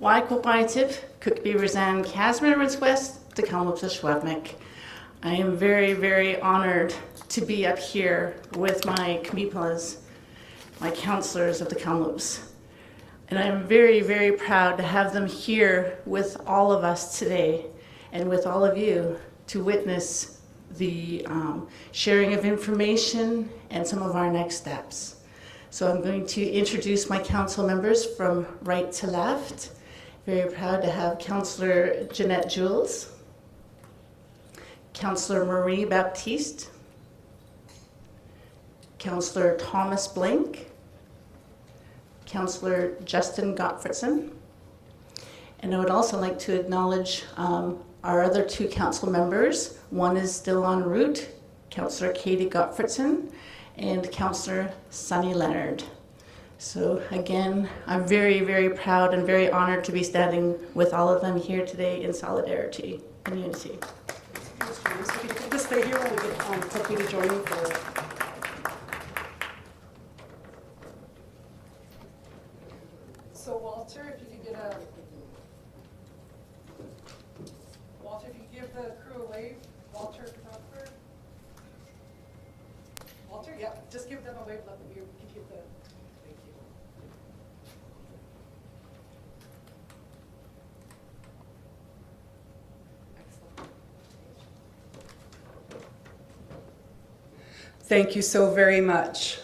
Secwépemc Rosanne Casimir West, Kamloops Secwépemc. I am very, very honored to be up here with my Tk'emlúps, my counselors of the Kamloops. And I'm very, very proud to have them here with all of us today and with all of you to witness the sharing of information and some of our next steps. So I'm going to introduce my council members from right to left. Very proud to have Councillor Jeanette Jules, Councillor Marie Baptiste, Councillor Thomas Blank, Councillor Justin Gottfredson, and I would also like to acknowledge our other two council members. One is still en route, Councillor Katie Gottfredson and Councillor Sunny Leonard. So again, I'm very, very proud and very honored to be standing with all of them here today in solidarity and unity. If you could just stay here while we get quickly to join you for. So Walter, if you could get Walter, if you could give the crew a wave. Walter, Crawford. Walter, yeah, just give them a wave. Let them give you the. Thank you. Excellent. Thank you so very much.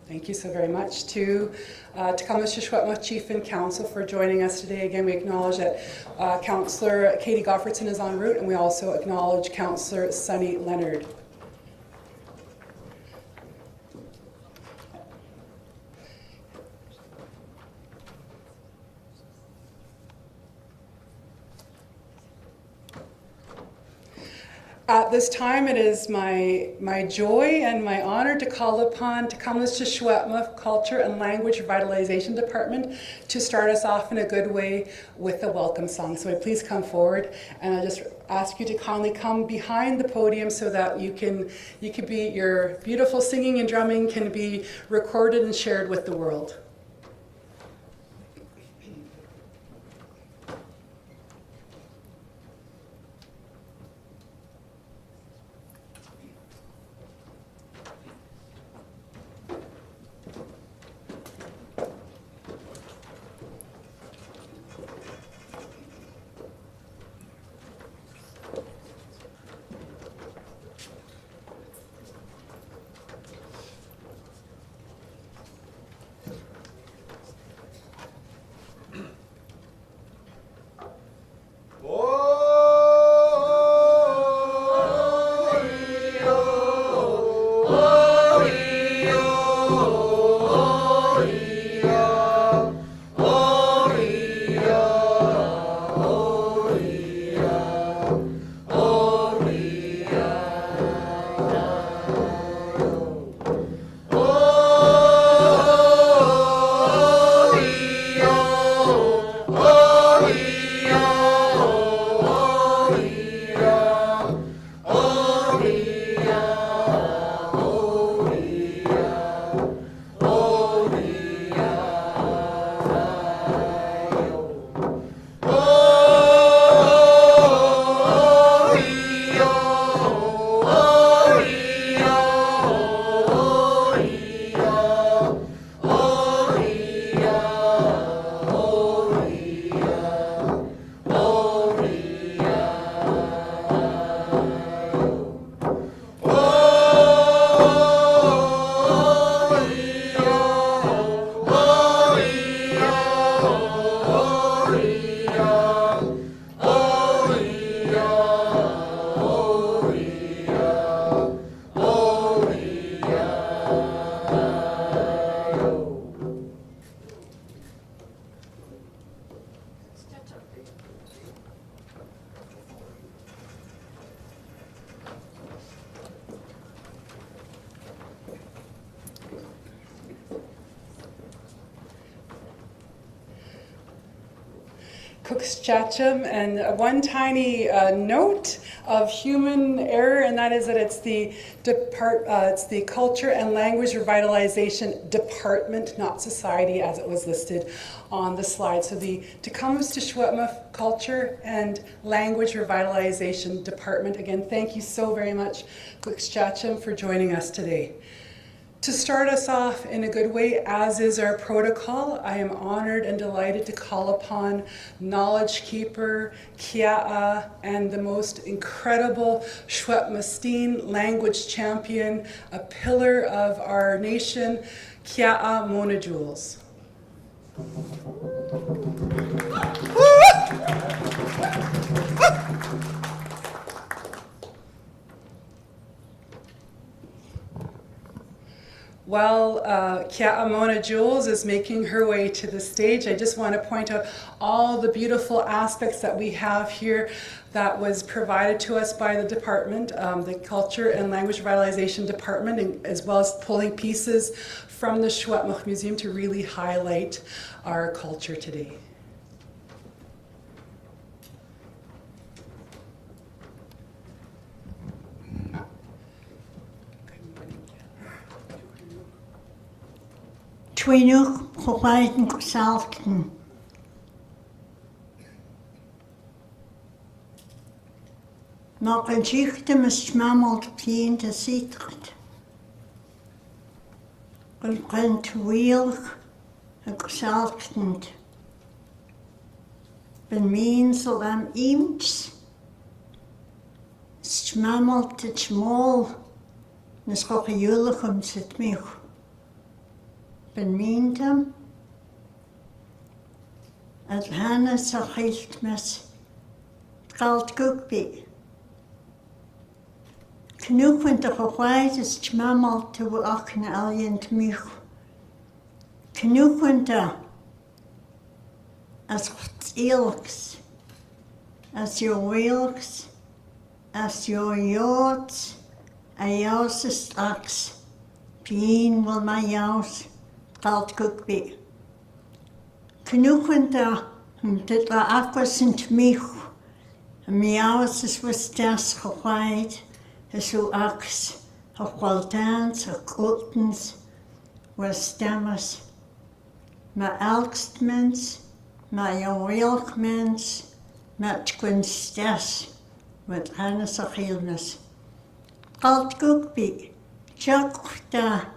Thank you so very much to Kamloops Secwépemc Chief and Council for joining us today. Again, we acknowledge that Councillor Katie Gottfredson is en route, and we also acknowledge Councillor Sunny Leonard. At this time, it is my joy and my honor to call upon Kamloops Secwépemc Culture and Language Revitalization Department to start us off in a good way with a welcome song. So please come forward, and I just ask you to kindly come behind the podium so that your beautiful singing and drumming can be recorded and shared with the world. Tk'emlúps, and one tiny note of human error, and that is that it's the Culture and Language Revitalization Department, not Society, as it was listed on the slide. So the Tk'emlúps Culture and Language Revitalization Department. Again, thank you so very much, Tk'emlúps, for joining us today. To start us off in a good way, as is our protocol, I am honored and delighted to call upon knowledge keeper, Kia'a, and the most incredible Secwépemc language champion, a pillar of our nation, Kia'a Mona Jules. While Kia'a Mona Jules is making her way to the stage, I just want to point out all the beautiful aspects that we have here that was provided to us by the department, the Culture and Language Revitalization Department, as well as pulling pieces from the Secwépemc Museum to really highlight our culture today. Twinuk providing Salton. Nog een ziekte is mammeld pien de zietert. Een kent wielig en Salton. Ben meensel am ims. Smammeld het smol. Nes roche julig zit mich. Ben meendem. Het hanne zachicht mes. Kalt koekbee. Genoeg van de gewaard is het mammel te wachten alien te mich. Genoeg van de als het eelks, als je weelks, als je joods, en jou ze straks, pien wil mij jouws, kalt koekbee. Genoeg van de, dit was afwissend mich, en mijous is was des gewaard. Zo aks, of kwaltaans, of kotens, was stemmers. Maar elkst mens, maar jouw welk mens, met kunstes, met hennis of hielnis. Kalt koekbie, tjak da,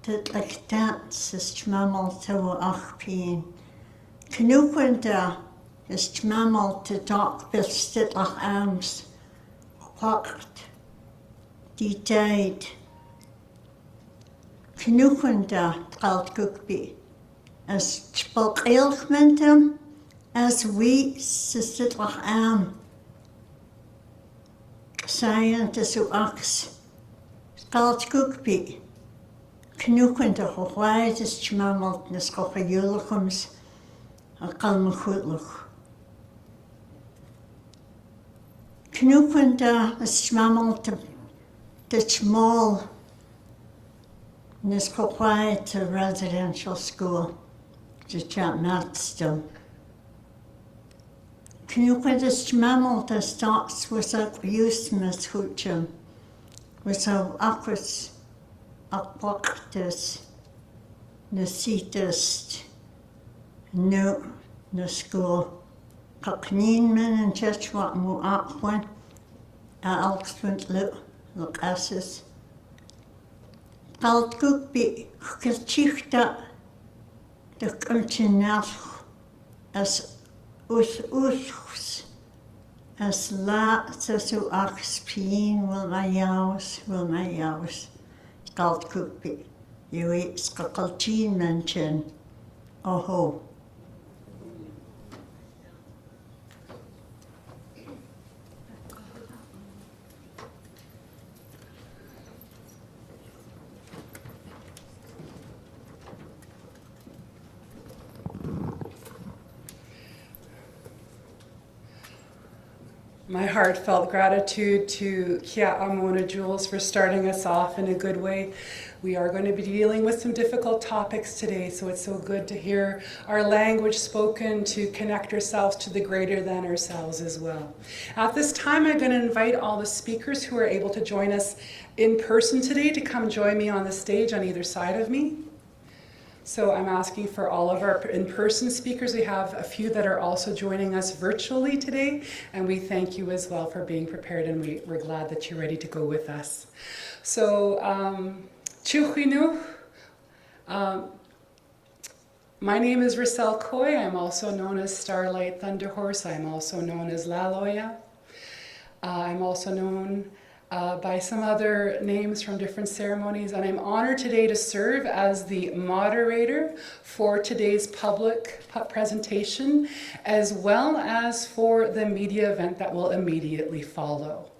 dit lectaans is mammel te achpien. Knoepen da, is mammel te dak bestit ach arms, pakt. Die tijd. Genoegen daar, kalt koekbie. Als spok elk met hem, als wie ze zit nog aan. Zijn te zo aks. Kalt koekbie. Genoegen daar, gewaard is mammelt, nes koche julichums, en kan me goedlig. Genoegen daar, is mammelt the small Secwépemc Residential School, the Chatmatstum. Knoepen de smammel de staats was ook useless hoedje, was ook aquas, aquactus, necitist, no, the school. Kaknien men en church wat moe aquan, alkspunt look asses. Kalt koekbie, gezichta, de kunstenach, as us, as laat zo achspien wil mij jouws. Kalt koekbie, je weet, skakaltien mensen, oho. My heartfelt gratitude to Kia Jules for starting us off in a good way. We are going to be dealing with some difficult topics today, so it's so good to hear our language spoken to connect ourselves to the greater than ourselves as well. At this time, I'm going to invite all the speakers who are able to join us in person today to come join me on the stage on either side of me. So I'm asking for all of our in-person speakers. We have a few that are also joining us virtually today, and we thank you as well for being prepared, and we're glad that you're ready to go with us. So, Chuchinu, my name is Rissel Coy. I'm also known as Starlight Thunderhorse. I'm also known as Laloya. I'm also known by some other names from different ceremonies, and I'm honored today to serve as the moderator for today's public presentation, as well as for the media event that will immediately follow.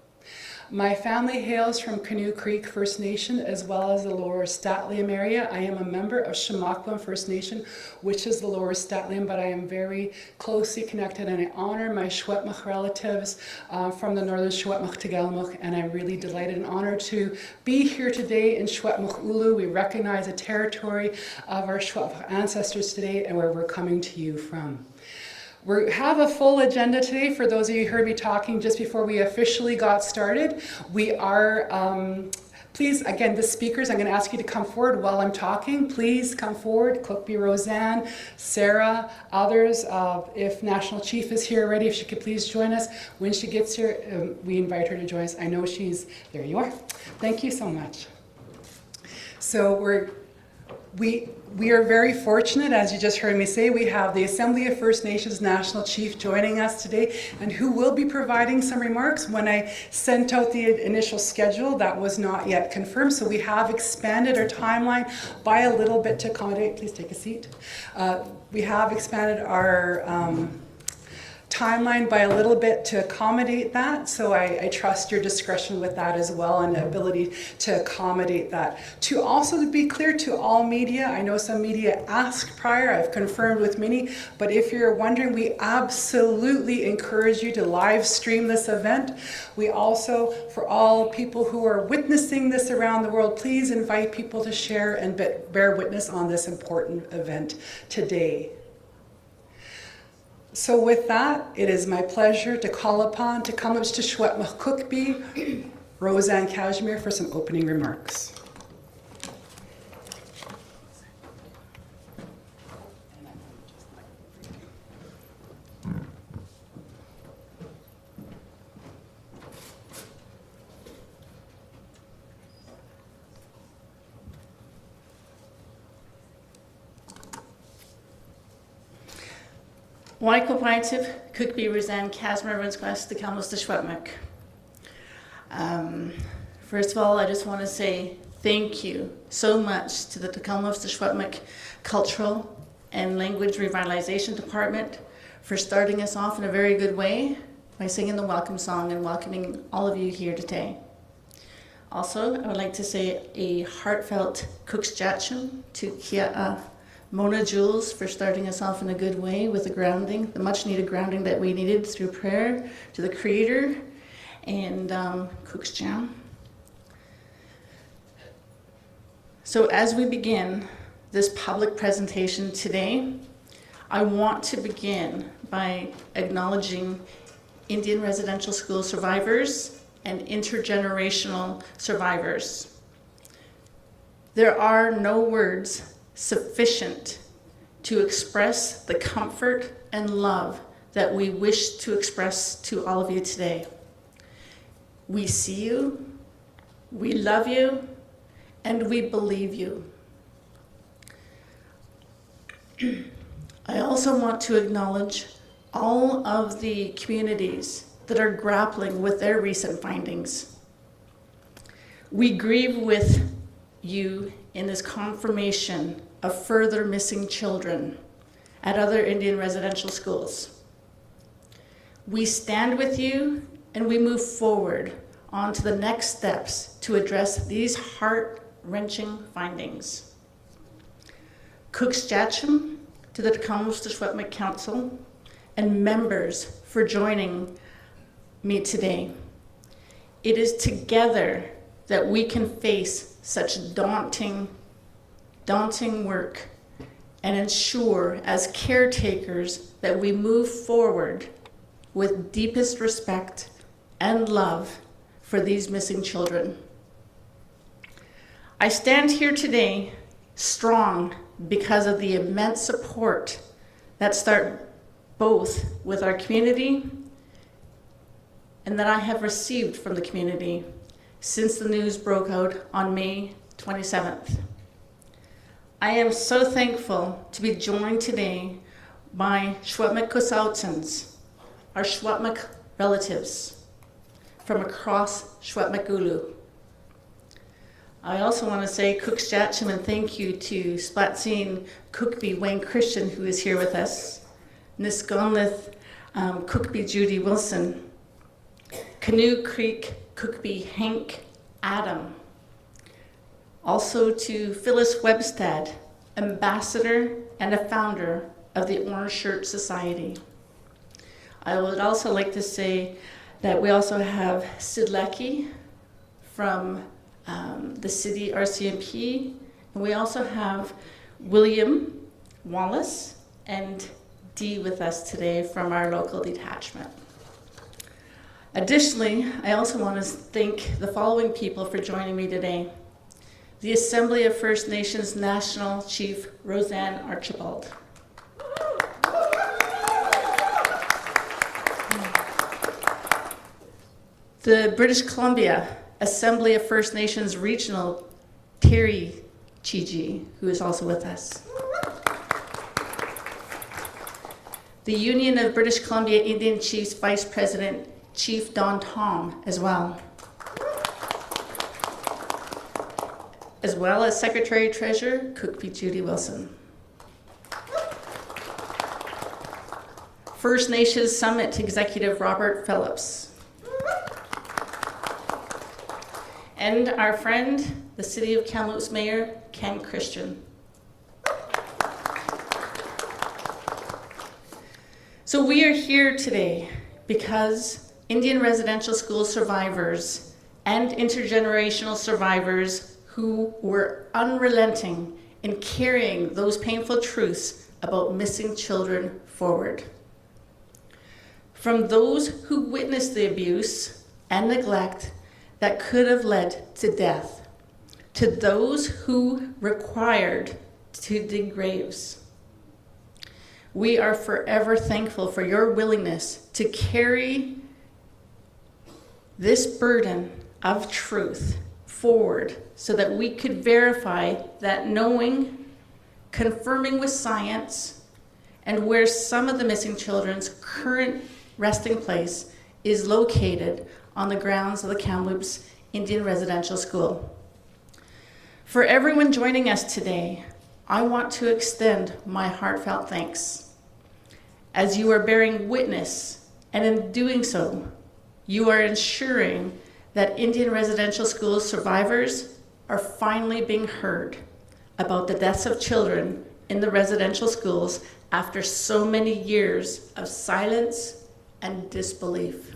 My family hails from Canoe Creek First Nation as well as the Lower Statliam area. I am a member of Secwépemc First Nation, which is the Lower Statliam, but I am very closely connected, and I honor my Secwépemc relatives from the Northern Secwépemc Tk'emlúps, and I'm really delighted and honored to be here today in Secwépemc Ulu. We recognize the territory of our Secwépemc ancestors today and where we're coming to you from. We have a full agenda today. For those of you who heard me talking just before we officially got started, we are, please, again, the speakers, I'm going to ask you to come forward while I'm talking. Please come forward. Kamloops Rosanne, Sarah, others. If National Chief is here already, if she could please join us. When she gets here, we invite her to join us. I know she's, there you are. Thank you so much. So we are very fortunate, as you just heard me say. We have the Assembly of First Nations National Chief joining us today, and who will be providing some remarks. When I sent out the initial schedule, that was not yet confirmed, so we have expanded our timeline by a little bit to accommodate. Please take a seat. We have expanded our timeline by a little bit to accommodate that, so I trust your discretion with that as well, and the ability to accommodate that. To also be clear to all media, I know some media asked prior, I've confirmed with many, but if you're wondering, we absolutely encourage you to live stream this event. We also, for all people who are witnessing this around the world, please invite people to share and bear witness on this important event today. So with that, it is my pleasure to call upon Kamloops Secwépemc Rosanne Casimir for some opening remarks. Kamloops Rosanne Casimir the Kamloops Secwépemc. First of all, I just want to say thank you so much to the Kamloops Secwépemc Cultural and Language Revitalization Department for starting us off in a very good way by singing the welcome song and welcoming all of you here today. Also, I would like to say a heartfelt Kuksjatchum to Kia Mona Jules for starting us off in a good way with the grounding, the much needed grounding that we needed through prayer to the Creator, and Kuksjam. So as we begin this public presentation today, I want to begin by acknowledging Indian Residential School survivors and intergenerational survivors. There are no words sufficient to express the comfort and love that we wish to express to all of you today. We see you, we love you, and we believe you. I also want to acknowledge all of the communities that are grappling with their recent findings. We grieve with you in this confirmation of further missing children at other Indian residential schools. We stand with you and we move forward on to the next steps to address these heart-wrenching findings. Kuksjatchum to the Kamloops Secwépemc Council and members for joining meet today. It is together that we can face such daunting work and ensure as caretakers that we move forward with deepest respect and love for these missing children. I stand here today strong because of the immense support that start both with our community and that I have received from the community since the news broke out on May 27th. I am so thankful to be joined today by Secwépemc Chief, our Secwépemc relatives from across Secwépemc Beaulieu. I also want to say Cookschatcham and thank you to Splatsine Cookby Wayne Christian, who is here with us, Nisconlith Cookby Judy Wilson, Canoe Creek Cookby Hank Adam. Also to Phyllis Webstad, ambassador and a founder of the Orange Shirt Society. I would also like to say that we also have Sid Leckie from the city RCMP, and we also have William Wallace and Dee with us today from our local detachment. Additionally, I also want to thank the following people for joining me today. The Assembly of First Nations National Chief Rosanne Archibald. The British Columbia Assembly of First Nations Regional Terry Chiji, who is also with us. The Union of British Columbia Indian Chiefs Vice President Chief Don Tom as well as Secretary Treasurer Cookby Judy Wilson. First Nations Summit Executive Robert Phillips. And our friend, the City of Kamloops Mayor Ken Christian. So we are here today because Indian Residential School survivors and intergenerational survivors who were unrelenting in carrying those painful truths about missing children forward. From those who witnessed the abuse and neglect that could have led to death, to those who required to dig graves. We are forever thankful for your willingness to carry this burden of truth forward so that we could verify that knowing, confirming with science, and where some of the missing children's current resting place is located on the grounds of the Kamloops Indian Residential School. For everyone joining us today, I want to extend my heartfelt thanks. As you are bearing witness, and in doing so, you are ensuring that Indian Residential School survivors are finally being heard about the deaths of children in the residential schools after so many years of silence and disbelief.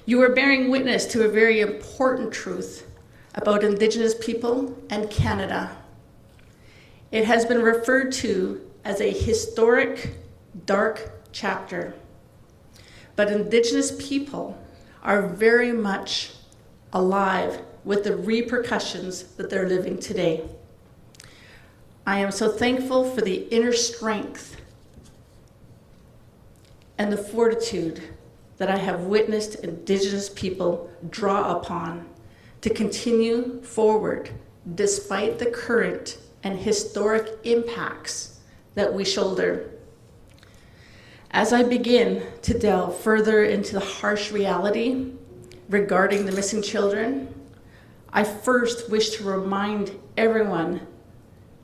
You are bearing witness to a very important truth about Indigenous people and Canada. It has been referred to as a historic dark chapter, but Indigenous people are very much alive with the repercussions that they're living today. I am so thankful for the inner strength and the fortitude that I have witnessed Indigenous people draw upon to continue forward despite the current and historic impacts that we shoulder. As I begin to delve further into the harsh reality regarding the missing children, I first wish to remind everyone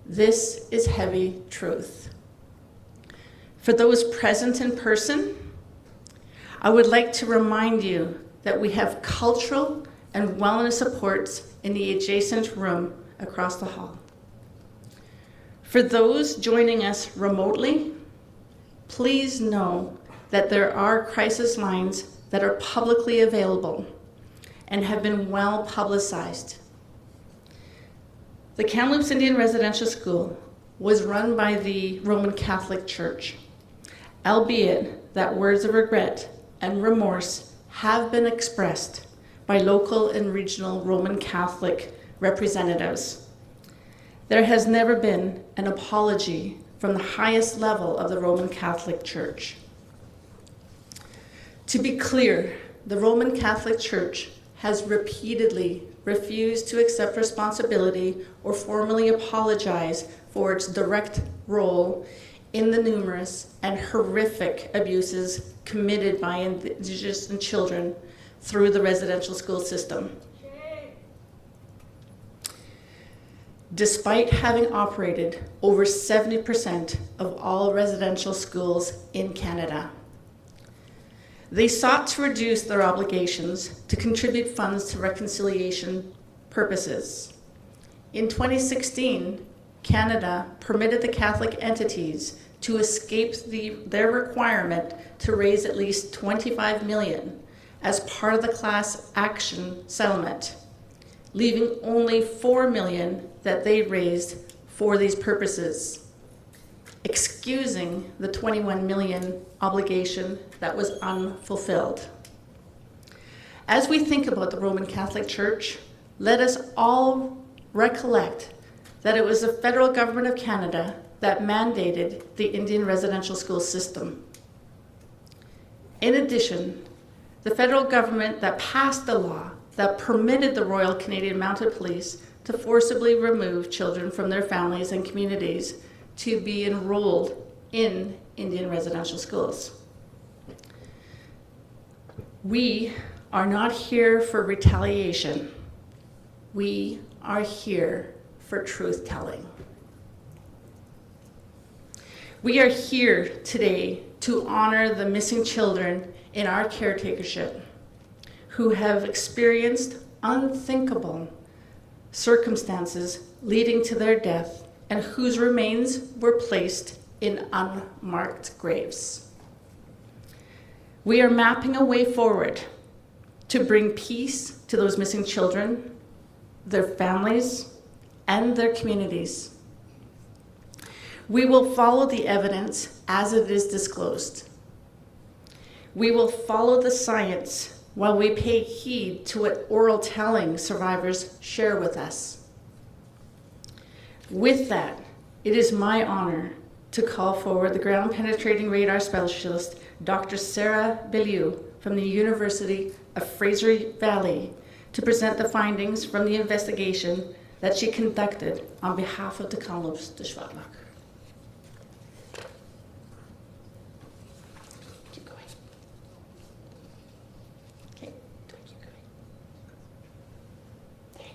this is heavy truth. For those present in person, I would like to remind you that we have cultural and wellness supports in the adjacent room across the hall. For those joining us remotely, please know that there are crisis lines that are publicly available and have been well publicized. The Kamloops Indian Residential School was run by the Roman Catholic Church, albeit that words of regret and remorse have been expressed by local and regional Roman Catholic representatives. There has never been an apology from the highest level of the Roman Catholic Church. To be clear, the Roman Catholic Church has repeatedly refused to accept responsibility or formally apologize for its direct role in the numerous and horrific abuses committed by Indigenous and children through the residential school system. Despite having operated over 70% of all residential schools in Canada, they sought to reduce their obligations to contribute funds to reconciliation purposes. In 2016, Canada permitted the Catholic entities to escape their requirement to raise at least $25 million as part of the class action settlement, leaving only $4 million that they raised for these purposes, excusing the $21 million obligation that was unfulfilled. As we think about the Roman Catholic Church, let us all recollect that it was the federal government of Canada that mandated the Indian residential school system. In addition, the federal government that passed the law that permitted the Royal Canadian Mounted Police to forcibly remove children from their families and communities to be enrolled in Indian residential schools. We are not here for retaliation. We are here for truth-telling. We are here today to honor the missing children in our caretakership who have experienced unthinkable circumstances leading to their death and whose remains were placed in unmarked graves. We are mapping a way forward to bring peace to those missing children, their families, and their communities. We will follow the evidence as it is disclosed. We will follow the science while we pay heed to what oral telling survivors share with us. With that, it is my honor to call forward the ground penetrating radar specialist, Dr. Sarah Beaulieu from the University of Fraser Valley, to present the findings from the investigation that she conducted on behalf of the Kamloops Secwépemc. Keep going. Okay, keep going. There you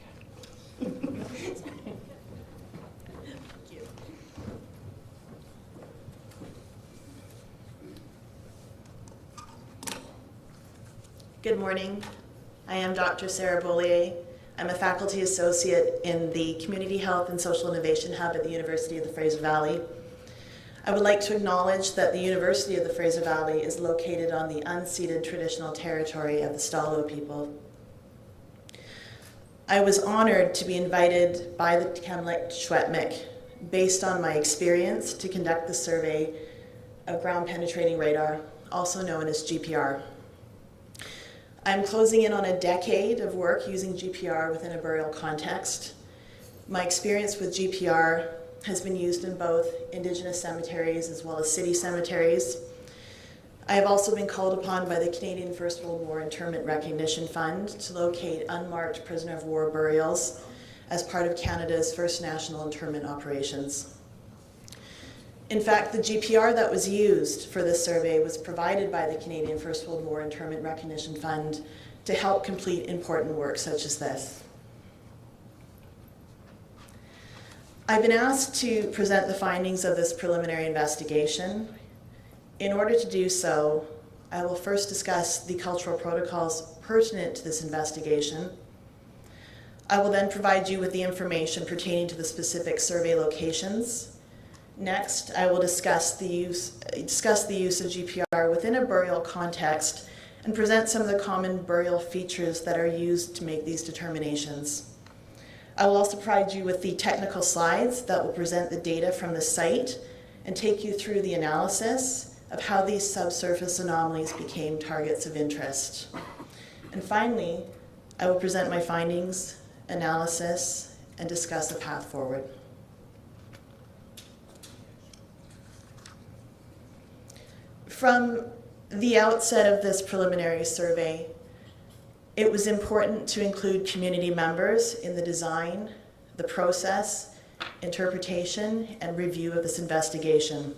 go. Thank you. Good morning. I am Dr. Sarah Beaulieu. I'm a faculty associate in the Community Health and Social Innovation Hub at the University of the Fraser Valley. I would like to acknowledge that the University of the Fraser Valley is located on the unceded traditional territory of the Stalo people. I was honored to be invited by the Tk'emlúps based on my experience to conduct the survey of ground penetrating radar, also known as GPR. I'm closing in on a decade of work using GPR within a burial context. My experience with GPR has been used in both Indigenous cemeteries as well as city cemeteries. I have also been called upon by the Canadian First World War Interment Recognition Fund to locate unmarked prisoner of war burials as part of Canada's first national interment operations. In fact, the GPR that was used for this survey was provided by the Canadian First World War Interment Recognition Fund to help complete important work such as this. I've been asked to present the findings of this preliminary investigation. In order to do so, I will first discuss the cultural protocols pertinent to this investigation. I will then provide you with the information pertaining to the specific survey locations, Next, I will discuss the use of GPR within a burial context and present some of the common burial features that are used to make these determinations. I will also provide you with the technical slides that will present the data from the site and take you through the analysis of how these subsurface anomalies became targets of interest. And finally, I will present my findings, analysis, and discuss a path forward. From the outset of this preliminary survey, it was important to include community members in the design, the process, interpretation, and review of this investigation.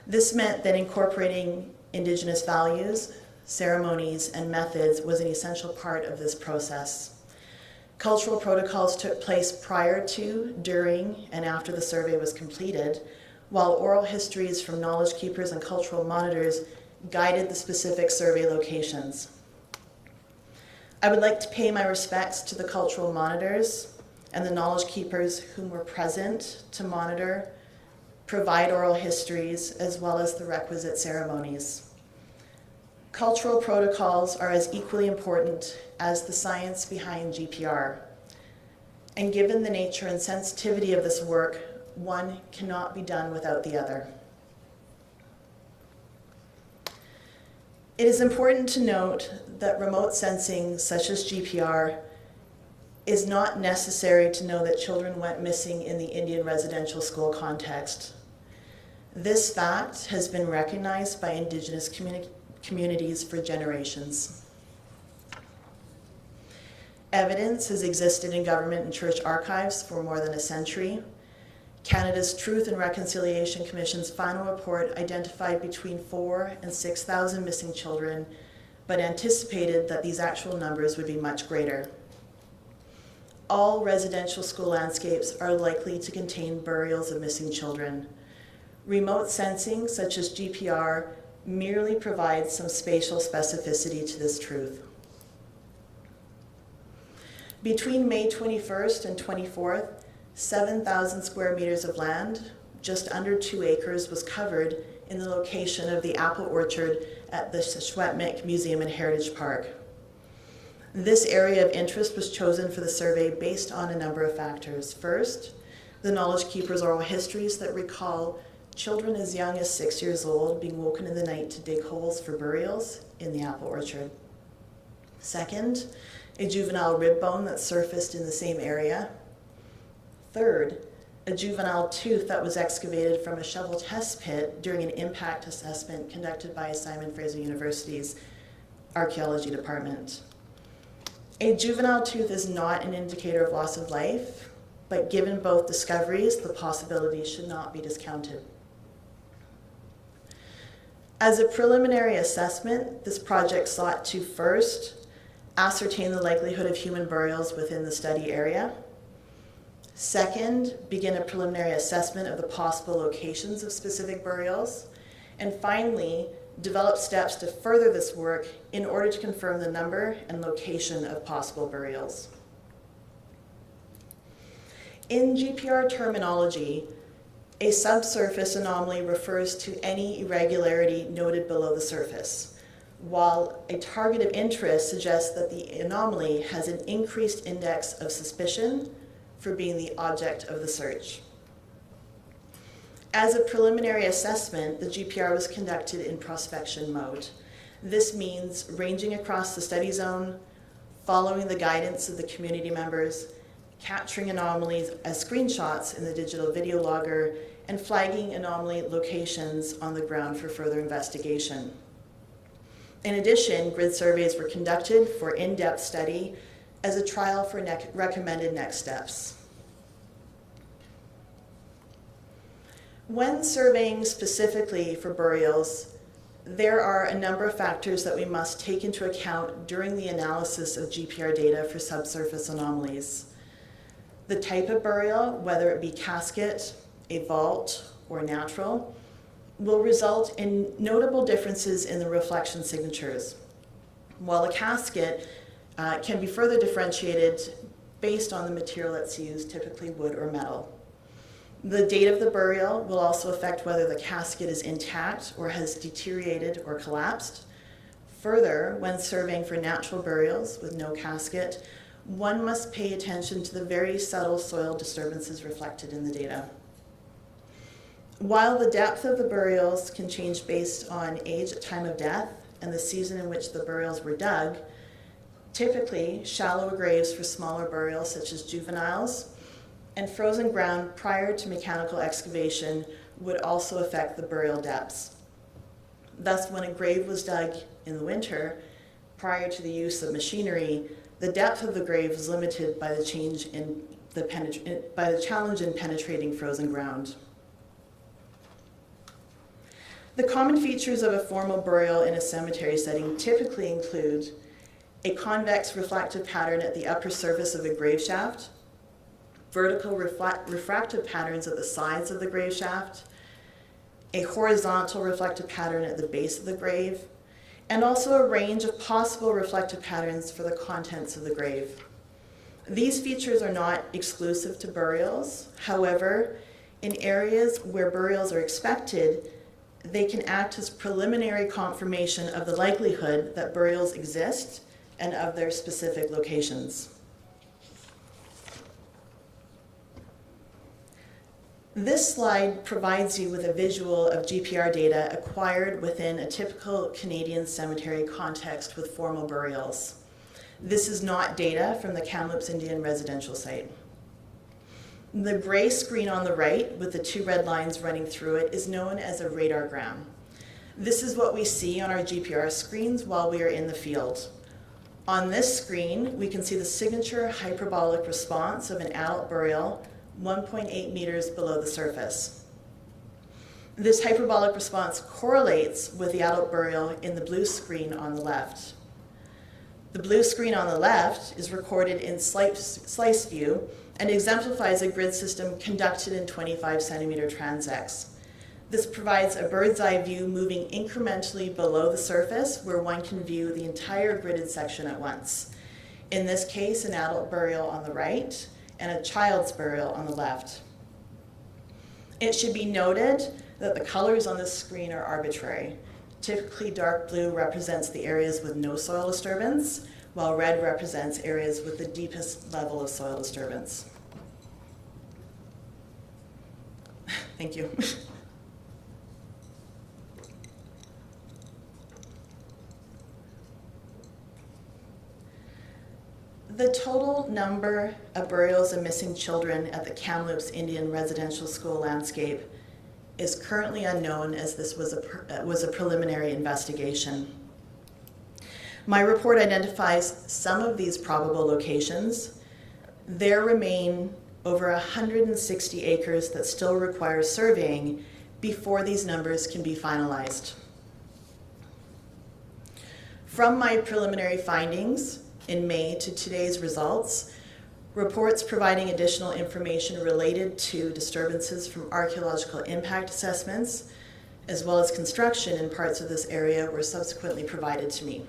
This meant that incorporating Indigenous values, ceremonies, and methods was an essential part of this process. Cultural protocols took place prior to, during, and after the survey was completed, while oral histories from knowledge keepers and cultural monitors guided the specific survey locations. I would like to pay my respects to the cultural monitors and the knowledge keepers whom were present to monitor, provide oral histories, as well as the requisite ceremonies. Cultural protocols are as equally important as the science behind GPR. And given the nature and sensitivity of this work, one cannot be done without the other. It is important to note that remote sensing, such as GPR, is not necessary to know that children went missing in the Indian Residential School context. This fact has been recognized by Indigenous communities for generations. Evidence has existed in government and church archives for more than a century. Canada's Truth and Reconciliation Commission's final report identified between 4,000 and 6,000 missing children, but anticipated that these actual numbers would be much greater. All residential school landscapes are likely to contain burials of missing children. Remote sensing, such as GPR, merely provides some spatial specificity to this truth. Between May 21st and 24th, 7,000 square meters of land, just under 2 acres, was covered in the location of the apple orchard at the Secwépemc Museum and Heritage Park. This area of interest was chosen for the survey based on a number of factors. First, the knowledge keepers' oral histories that recall children as young as 6 years old being woken in the night to dig holes for burials in the apple orchard. Second, a juvenile rib bone that surfaced in the same area. Third, a juvenile tooth that was excavated from a shovel test pit during an impact assessment conducted by Simon Fraser University's archaeology department. A juvenile tooth is not an indicator of loss of life, but given both discoveries, the possibility should not be discounted. As a preliminary assessment, this project sought to first ascertain the likelihood of human burials within the study area. Second, begin a preliminary assessment of the possible locations of specific burials. And finally, develop steps to further this work in order to confirm the number and location of possible burials. In GPR terminology, a subsurface anomaly refers to any irregularity noted below the surface, while a target of interest suggests that the anomaly has an increased index of suspicion for being the object of the search. As a preliminary assessment, the GPR was conducted in prospection mode. This means ranging across the study zone, following the guidance of the community members, capturing anomalies as screenshots in the digital video logger, and flagging anomaly locations on the ground for further investigation. In addition, grid surveys were conducted for in-depth study as a trial for recommended next steps. When surveying specifically for burials, there are a number of factors that we must take into account during the analysis of GPR data for subsurface anomalies. The type of burial, whether it be casket, a vault, or natural, will result in notable differences in the reflection signatures, while a casket can be further differentiated based on the material that's used, typically wood or metal. The date of the burial will also affect whether the casket is intact or has deteriorated or collapsed. Further, when surveying for natural burials with no casket, one must pay attention to the very subtle soil disturbances reflected in the data. While the depth of the burials can change based on age at time of death and the season in which the burials were dug, typically shallow graves for smaller burials such as juveniles and frozen ground prior to mechanical excavation would also affect the burial depths. Thus, when a grave was dug in the winter, prior to the use of machinery, the depth of the grave was limited by the challenge in penetrating frozen ground. The common features of a formal burial in a cemetery setting typically include a convex reflective pattern at the upper surface of a grave shaft, vertical refractive patterns at the sides of the grave shaft, a horizontal reflective pattern at the base of the grave, and also a range of possible reflective patterns for the contents of the grave. These features are not exclusive to burials. However, in areas where burials are expected, they can act as preliminary confirmation of the likelihood that burials exist and of their specific locations. This slide provides you with a visual of GPR data acquired within a typical Canadian cemetery context with formal burials. This is not data from the Kamloops Indian Residential Site. The gray screen on the right with the two red lines running through it is known as a radargram. This is what we see on our GPR screens while we are in the field. On this screen, we can see the signature hyperbolic response of an adult burial 1.8 meters below the surface. This hyperbolic response correlates with the adult burial in the blue screen on the left. The blue screen on the left is recorded in slice view and exemplifies a grid system conducted in 25 centimeter transects. This provides a bird's eye view moving incrementally below the surface where one can view the entire gridded section at once. In this case, an adult burial on the right and a child's burial on the left. It should be noted that the colors on this screen are arbitrary. Typically, dark blue represents the areas with no soil disturbance, while red represents areas with the deepest level of soil disturbance. Thank you. The total number of burials and missing children at the Kamloops Indian Residential School landscape is currently unknown, as this was a preliminary investigation. My report identifies some of these probable locations. There remain over 160 acres that still require surveying before these numbers can be finalized. From my preliminary findings in May to today's results, reports providing additional information related to disturbances from archaeological impact assessments, as well as construction in parts of this area, were subsequently provided to me.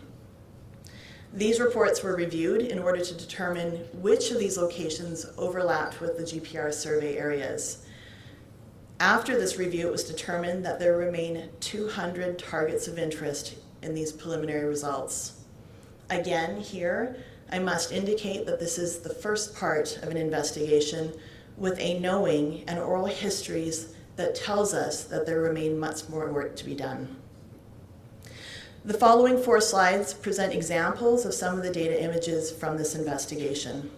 These reports were reviewed in order to determine which of these locations overlapped with the GPR survey areas. After this review, it was determined that there remain 200 targets of interest in these preliminary results. Again, here, I must indicate that this is the first part of an investigation with a knowing and oral histories that tells us that there remain much more work to be done. The following 4 slides present examples of some of the data images from this investigation.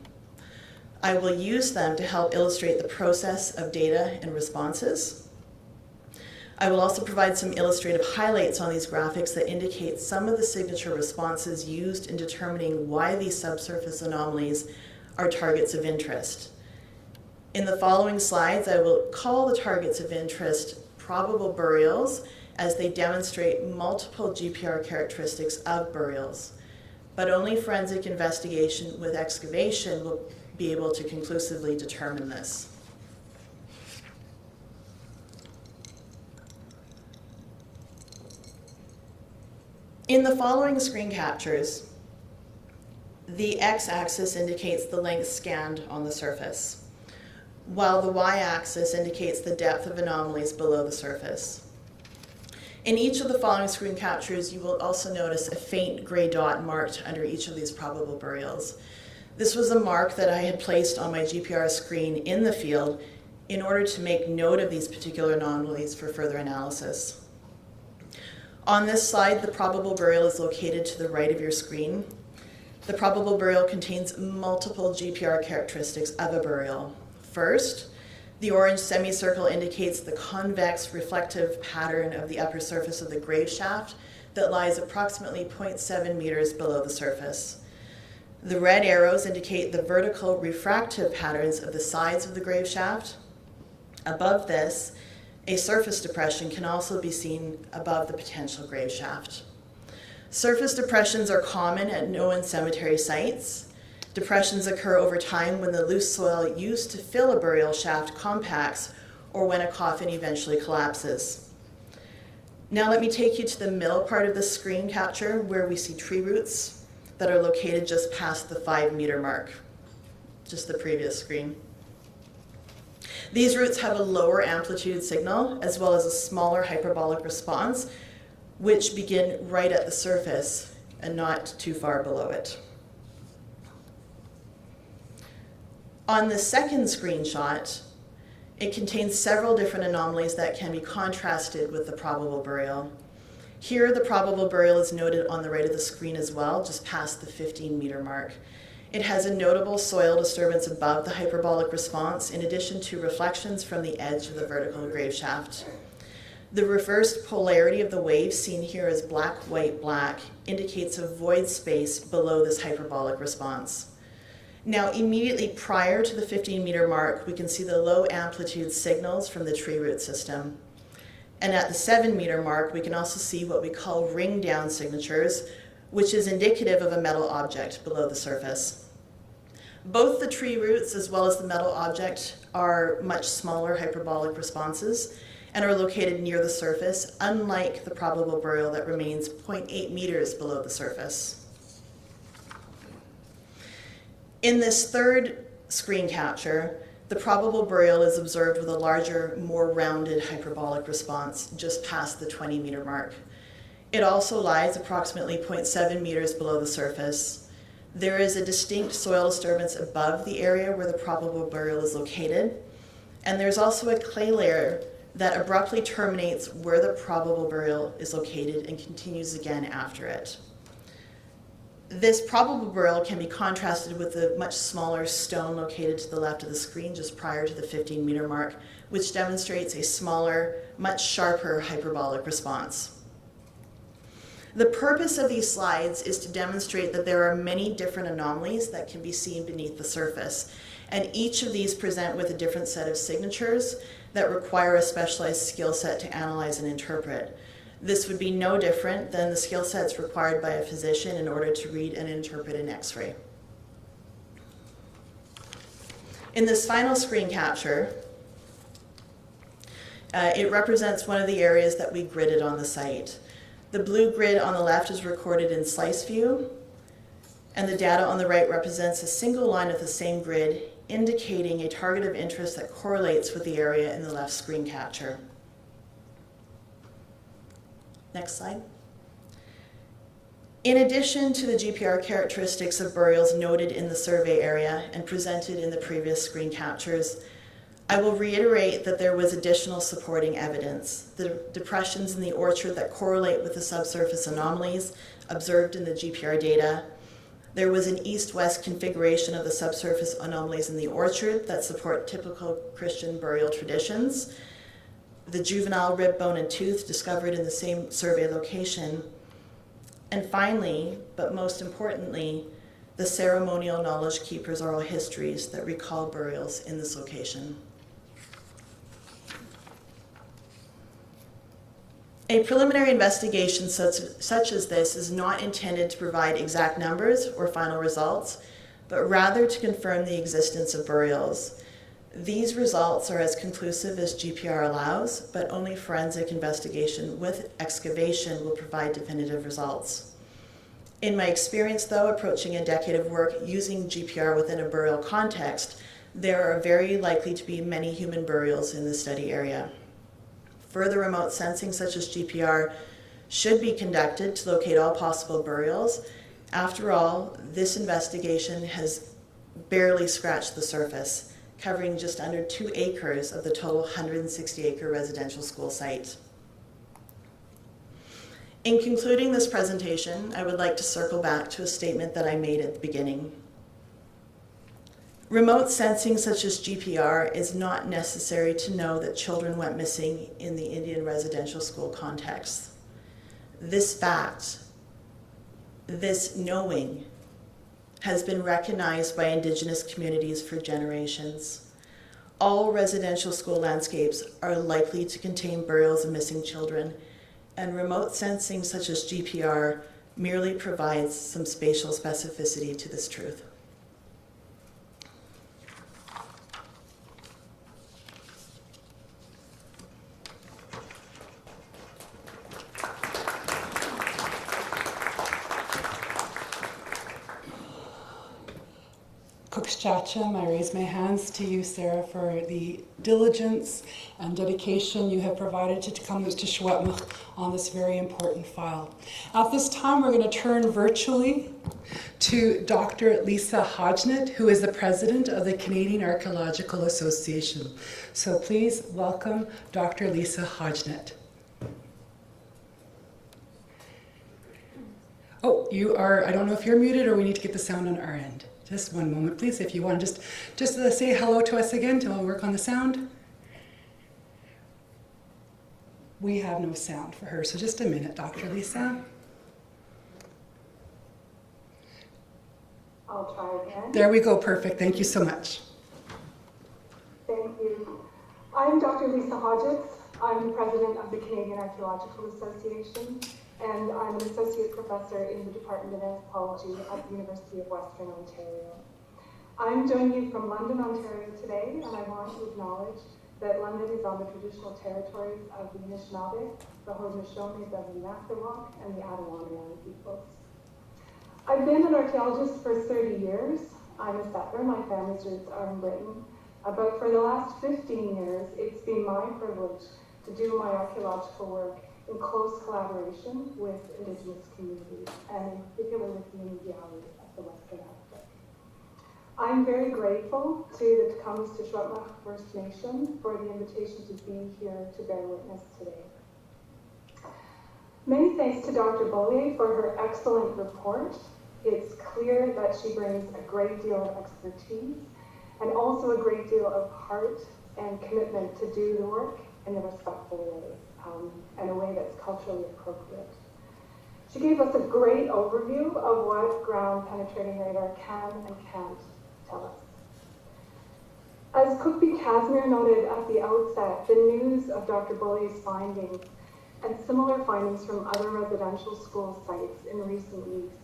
I will use them to help illustrate the process of data and responses. I will also provide some illustrative highlights on these graphics that indicate some of the signature responses used in determining why these subsurface anomalies are targets of interest. In the following slides, I will call the targets of interest probable burials, as they demonstrate multiple GPR characteristics of burials, but only forensic investigation with excavation will be able to conclusively determine this. In the following screen captures, the x-axis indicates the length scanned on the surface. while the y-axis indicates the depth of anomalies below the surface. In each of the following screen captures, you will also notice a faint gray dot marked under each of these probable burials. This was a mark that I had placed on my GPR screen in the field in order to make note of these particular anomalies for further analysis. On this slide, the probable burial is located to the right of your screen. The probable burial contains multiple GPR characteristics of a burial. First, the orange semicircle indicates the convex reflective pattern of the upper surface of the grave shaft that lies approximately 0.7 meters below the surface. The red arrows indicate the vertical refractive patterns of the sides of the grave shaft. Above this, a surface depression can also be seen above the potential grave shaft. Surface depressions are common at known cemetery sites. Depressions occur over time when the loose soil used to fill a burial shaft compacts or when a coffin eventually collapses. Now let me take you to the middle part of the screen capture where we see tree roots that are located just past the 5-meter mark, just the previous screen. These roots have a lower amplitude signal as well as a smaller hyperbolic response, which begin right at the surface and not too far below it. On the second screenshot, it contains several different anomalies that can be contrasted with the probable burial. Here, the probable burial is noted on the right of the screen as well, just past the 15-meter mark. It has a notable soil disturbance above the hyperbolic response, in addition to reflections from the edge of the vertical grave shaft. The reversed polarity of the wave, seen here as black, white, black, indicates a void space below this hyperbolic response. Now, immediately prior to the 15-meter mark, we can see the low amplitude signals from the tree root system. And at the 7-meter mark, we can also see what we call ring down signatures, which is indicative of a metal object below the surface. Both the tree roots as well as the metal object are much smaller hyperbolic responses and are located near the surface, unlike the probable burial that remains 0.8 meters below the surface. In this third screen capture, the probable burial is observed with a larger, more rounded hyperbolic response just past the 20-meter mark. It also lies approximately 0.7 meters below the surface. There is a distinct soil disturbance above the area where the probable burial is located, and there's also a clay layer that abruptly terminates where the probable burial is located and continues again after it. This probable burial can be contrasted with the much smaller stone located to the left of the screen just prior to the 15-meter mark, which demonstrates a smaller, much sharper hyperbolic response. The purpose of these slides is to demonstrate that there are many different anomalies that can be seen beneath the surface, and each of these present with a different set of signatures that require a specialized skill set to analyze and interpret. This would be no different than the skill sets required by a physician in order to read and interpret an X-ray. In this final screen capture, it represents one of the areas that we gridded on the site. The blue grid on the left is recorded in slice view, and the data on the right represents a single line of the same grid, indicating a target of interest that correlates with the area in the left screen capture. Next slide. In addition to the GPR characteristics of burials noted in the survey area and presented in the previous screen captures, I will reiterate that there was additional supporting evidence. The depressions in the orchard that correlate with the subsurface anomalies observed in the GPR data. There was an east-west configuration of the subsurface anomalies in the orchard that support typical Christian burial traditions. The juvenile rib, bone, and tooth discovered in the same survey location. And finally, but most importantly, the ceremonial knowledge keepers' oral histories that recall burials in this location. A preliminary investigation such as this is not intended to provide exact numbers or final results, but rather to confirm the existence of burials. These results are as conclusive as GPR allows, but only forensic investigation with excavation will provide definitive results. In my experience, though, approaching a decade of work using GPR within a burial context, there are very likely to be many human burials in the study area. Further remote sensing such as GPR should be conducted to locate all possible burials. After all, this investigation has barely scratched the surface, covering just under 2 acres of the total 160-acre residential school site. In concluding this presentation, I would like to circle back to a statement that I made at the beginning. Remote sensing such as GPR is not necessary to know that children went missing in the Indian residential school context. This fact, this knowing, has been recognized by Indigenous communities for generations. All residential school landscapes are likely to contain burials of missing children, and remote sensing such as GPR merely provides some spatial specificity to this truth. Kukschacha, I raise my hands to you, Sarah, for the diligence and dedication you have provided to Kamloops to Secwépemc on this very important file. At this time, we're going to turn virtually to Dr. Lisa Hodgnet, who is the president of the Canadian Archaeological Association. So please welcome Dr. Lisa Hodgnet. Oh, you are, I don't know if you're muted or we need to get the sound on our end. Just one moment, please, if you want to just say hello to us again till we work on the sound. We have no sound for her, so just a minute, Dr. Lisa. I'll try again. There we go, perfect. Thank you so much. Thank you. I'm Dr. Lisa Hodgetts. I'm president of the Canadian Archaeological Association, and I'm an associate professor in the Department of Anthropology at the University of Western Ontario. I'm joining you from London, Ontario today, and I want to acknowledge that London is on the traditional territories of the Anishinaabe, the Haudenosaunee, the Nathawak, and the Attawandaman peoples. I've been an archaeologist for 30 years. I'm a settler, my family's roots are in Britain, but for the last 15 years, it's been my privilege to do my archaeological work in close collaboration with Indigenous communities, and in particular with the Inuvialu of the Western Arctic. I'm very grateful to the Tk'emlúps First Nation for the invitation to be here to bear witness today. Many thanks to Dr. Beaulieu for her excellent report. It's clear that she brings a great deal of expertise and also a great deal of heart and commitment to do the work in a respectful way. In a way that's culturally appropriate. She gave us a great overview of what ground penetrating radar can and can't tell us. As Secwépemc Casimir noted at the outset, the news of Dr. Beaulieu's findings and similar findings from other residential school sites in recent weeks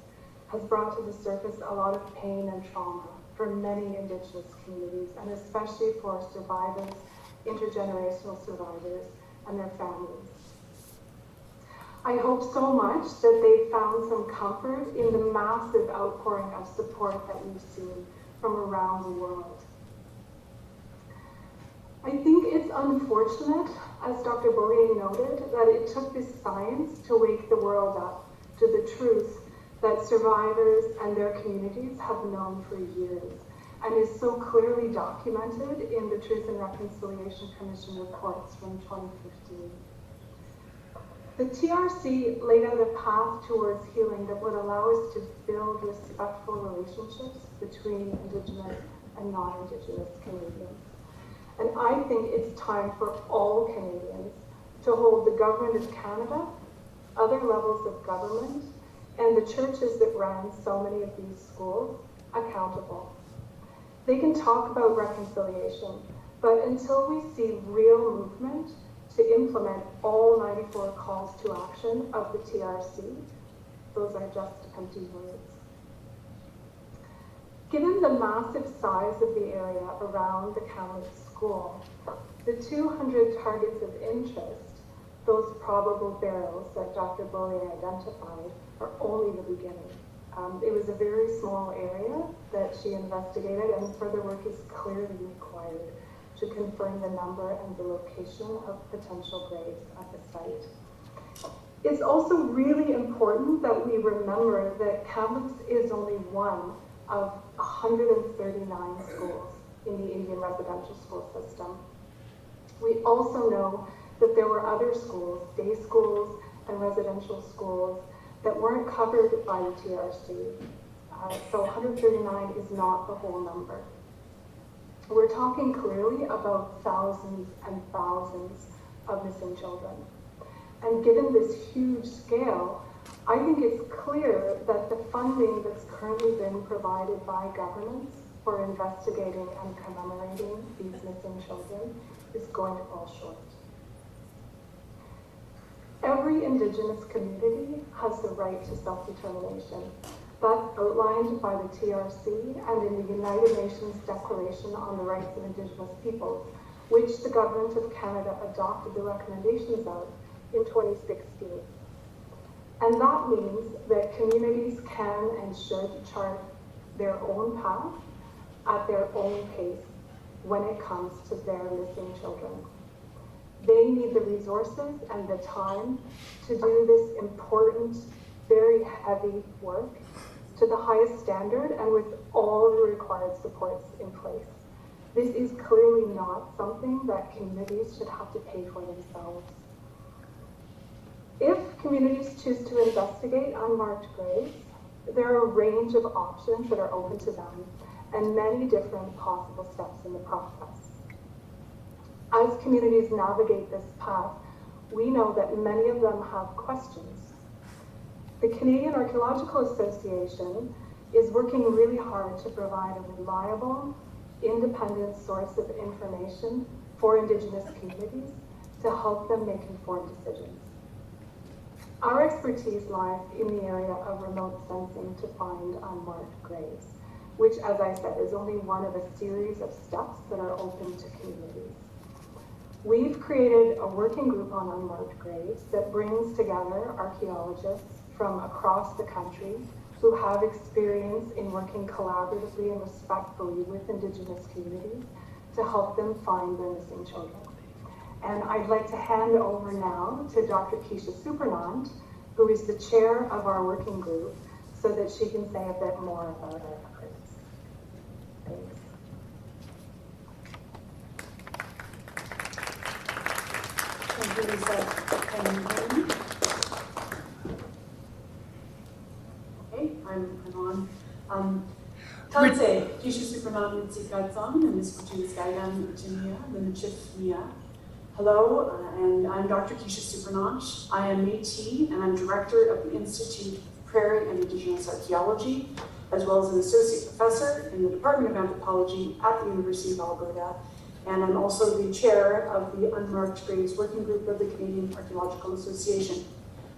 has brought to the surface a lot of pain and trauma for many Indigenous communities, and especially for survivors, intergenerational survivors, and their families. I hope so much that they found some comfort in the massive outpouring of support that we've seen from around the world. I think it's unfortunate, as Dr. Beaulieu noted, that it took this science to wake the world up to the truth that survivors and their communities have known for years, and is so clearly documented in the Truth and Reconciliation Commission reports from 2015. The TRC laid out a path towards healing that would allow us to build respectful relationships between Indigenous and non-Indigenous Canadians. And I think it's time for all Canadians to hold the Government of Canada, other levels of government, and the churches that run so many of these schools accountable. They can talk about reconciliation, but until we see real movement to implement all 94 calls to action of the TRC, those are just empty words. Given the massive size of the area around the Kamloops school, the 200 targets of interest, those probable burials that Dr. Beaulieu identified, are only the beginning. It was a very small area that she investigated, and further work is clearly required to confirm the number and the location of potential graves at the site. It's also really important that we remember that Kamloops is only one of 139 schools in the Indian Residential School system. We also know that there were other schools, day schools and residential schools, that weren't covered by the TRC. So 139 is not the whole number. We're talking clearly about thousands and thousands of missing children. And given this huge scale, I think it's clear that the funding that's currently been provided by governments for investigating and commemorating these missing children is going to fall short. Every Indigenous community has the right to self-determination. That's outlined by the TRC and in the United Nations Declaration on the Rights of Indigenous Peoples, which the Government of Canada adopted the recommendations of in 2016. And that means that communities can and should chart their own path at their own pace when it comes to their missing children. They need the resources and the time to do this important, very heavy work to the highest standard and with all the required supports in place. This is clearly not something that communities should have to pay for themselves. If communities choose to investigate unmarked graves, there are a range of options that are open to them and many different possible steps in the process. As communities navigate this path, we know that many of them have questions. The Canadian Archaeological Association is working really hard to provide a reliable, independent source of information for Indigenous communities to help them make informed decisions. Our expertise lies in the area of remote sensing to find unmarked graves, which, as I said, is only one of a series of steps that are open to communities. We've created a working group on unmarked graves that brings together archaeologists from across the country who have experience in working collaboratively and respectfully with Indigenous communities to help them find their missing children. And I'd like to hand over now to Dr. Keisha Supernant, who is the chair of our working group, so that she can say a bit more about our efforts. Thanks. Thank you, Lisa. Can you hear me? Okay, I'm on. Tanse, Keisha Supernant, Secwépemc, and Miss Kutu's Gaidan, Virginia, the Chief Mia. Hello, and I'm Dr. Keisha Supernant. I am Métis, and I'm director of the Institute of Prairie and Indigenous Archaeology, as well as an associate professor in the Department of Anthropology at the University of Alberta. And I'm also the chair of the Unmarked Graves Working Group of the Canadian Archaeological Association.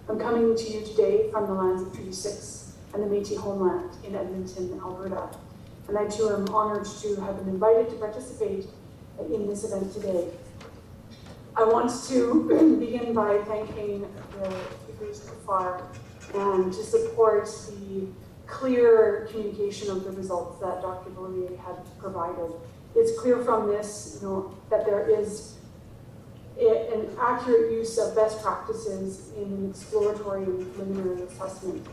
I'm coming to you today from the lands of Treaty 6 and the Métis homeland in Edmonton, Alberta. And I too am honored to have been invited to participate in this event today. I want to begin by thanking the Degrees of the FAR and to support the clear communication of the results that Dr. Beaulieu had provided. It's clear from this, that there is an accurate use of best practices in an exploratory and preliminary assessment.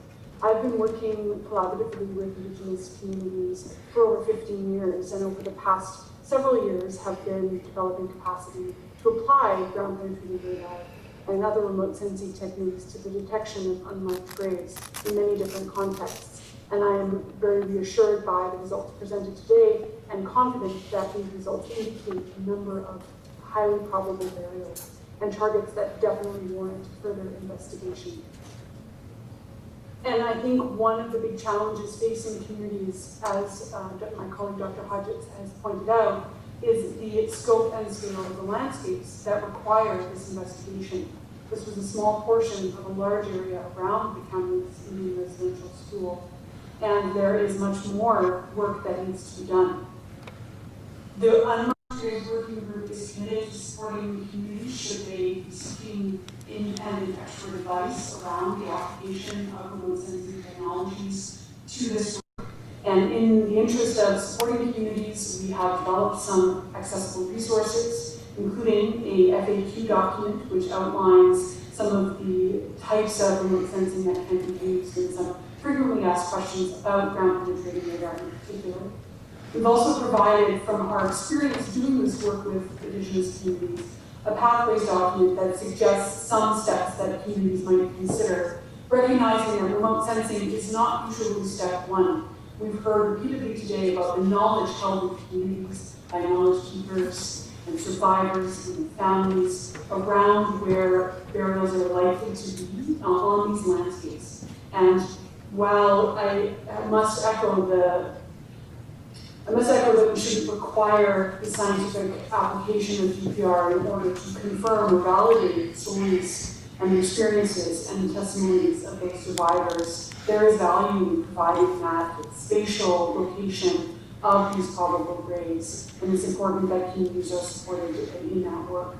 I've been working collaboratively with Indigenous communities for over 15 years, and over the past several years have been developing capacity to apply ground penetrating radar and other remote sensing techniques to the detection of unmarked graves in many different contexts. And I am very reassured by the results presented today and confident that these results indicate a number of highly probable burials and targets that definitely warrant further investigation. And I think one of the big challenges facing communities, as my colleague Dr. Hodgetts has pointed out, is the scope and scale of the landscapes that require this investigation. This was a small portion of a large area around the Kamloops Indian Residential School, and there is much more work that needs to be done. The Unmarked Graves Working Group is committed to supporting communities should they be seeking independent expert advice around the application of remote sensing technologies to this work. And in the interest of supporting communities, we have developed some accessible resources, including a FAQ document which outlines some of the types of remote sensing that can be used and some frequently asked questions about ground penetrating radar in particular. We've also provided, from our experience doing this work with Indigenous communities, a pathways document that suggests some steps that communities might consider, recognizing that remote sensing is not usually step one. We've heard repeatedly today about the knowledge held in communities by knowledge keepers and survivors and families around where burials are likely to be on these landscapes. And while I must echo that we shouldn't require the scientific application of GPR in order to confirm or validate stories and experiences and testimonies of those survivors, there is value in providing that spatial location of these probable graves, and it's important that communities are supported in that work.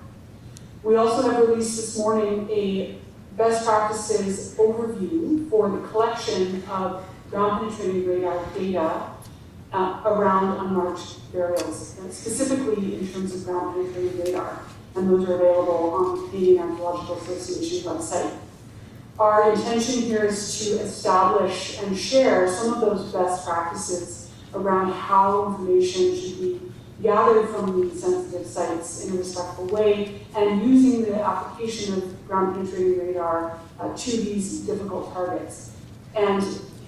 We also have released this morning a best practices overview for the collection of ground penetrating radar data around unmarked burials, and specifically in terms of ground penetrating radar, and those are available on the Canadian Archaeological Association website. Our intention here is to establish and share some of those best practices around how information should be gathered from these sensitive sites in a respectful way, and using the application of ground penetrating radar to these difficult targets. And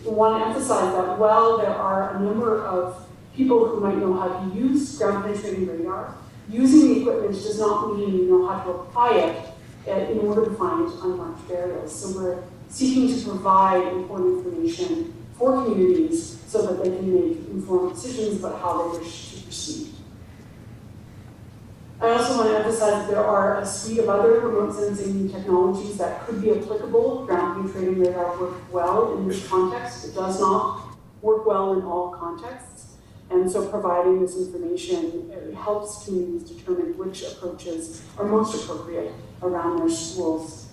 I want to emphasize that while there are a number of people who might know how to use ground penetrating radar, using the equipment does not mean you know how to apply it in order to find unmarked burials. So we're seeking to provide important information for communities so that they can make informed decisions about how they wish to proceed. I also want to emphasize that there are a suite of other remote sensing technologies that could be applicable. Ground penetrating radar works well in this context. It does not work well in all contexts. And so providing this information helps communities determine which approaches are most appropriate around their schools.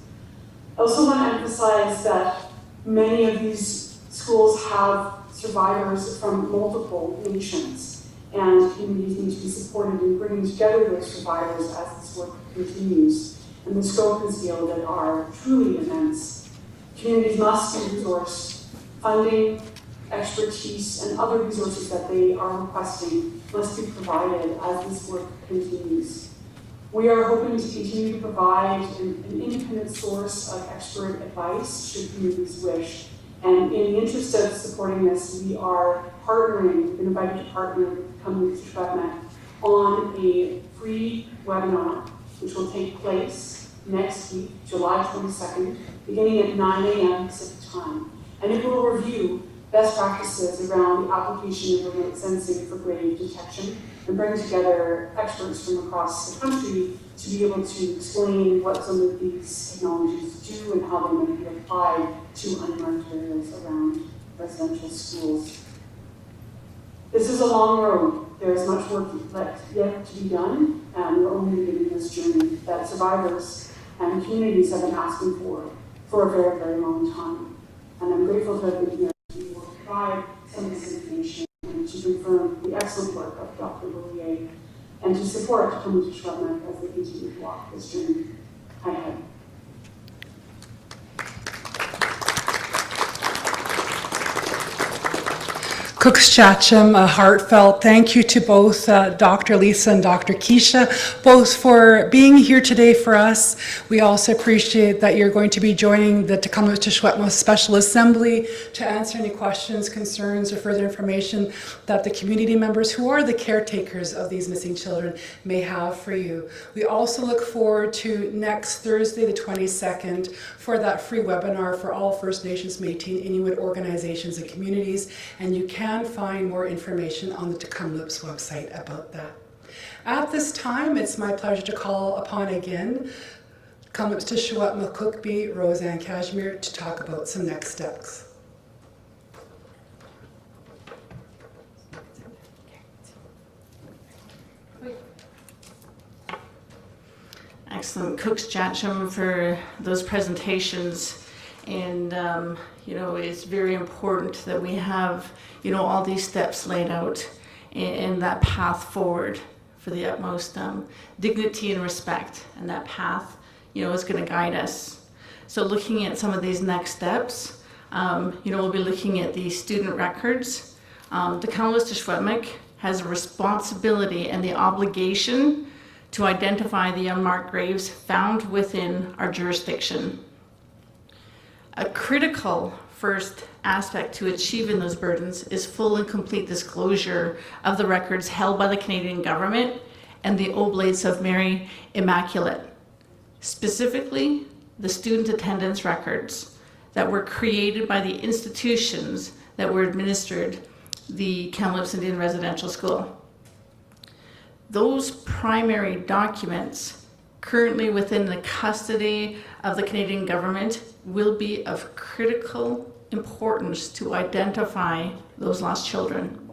I also want to emphasize that many of these schools have survivors from multiple nations, and communities need to be supported in bringing together those survivors as this work continues. And the scope and scale of it are truly immense. Communities must resource funding, expertise, and other resources that they are requesting must be provided as this work continues. We are hoping to continue to provide an independent source of expert advice should communities wish. And in the interest of supporting this, we are partnering, we've been invited to partner with Kamloops Chief on a free webinar, which will take place next week, July 22nd, beginning at 9 a.m. Pacific time. And it will review best practices around the application of remote sensing for grave detection and bring together experts from across the country to be able to explain what some of these technologies do and how they might be applied to unmarked areas around residential schools. This is a long road. There is much work yet to be done, and we're only beginning this journey that survivors and communities have been asking for a very, very long time. And I'm grateful to have been here to provide some of this information and to confirm the excellent work of Dr. Beaulieu and to support Kamloops Chief as they continue to walk this journey ahead. Tk'emlúps, a heartfelt thank you to both Dr. Lisa and Dr. Keisha, both for being here today for us. We also appreciate that you're going to be joining the Tk'emlúps Special Assembly to answer any questions, concerns, or further information that the community members who are the caretakers of these missing children may have for you. We also look forward to next Thursday, the 22nd, for that free webinar for all First Nations, Métis, and Inuit organizations and communities, and you can find more information on the Tk'emlúps website about that. At this time, it's my pleasure to call upon again Kamloops Chief Rosanne Casimir to talk about some next steps. Excellent. Tk'emlúps for those presentations. And, it's very important that we have, all these steps laid out and that path forward for the utmost dignity and respect. And that path, is going to guide us. So looking at some of these next steps, we'll be looking at the student records. The Kamloops Secwépemc has a responsibility and the obligation to identify the unmarked graves found within our jurisdiction. A critical first aspect to achieving those burdens is full and complete disclosure of the records held by the Canadian government and the Oblates of Mary Immaculate, specifically the student attendance records that were created by the institutions that were administered the Kamloops Indian Residential School. Those primary documents currently within the custody of the Canadian government will be of critical importance to identify those lost children.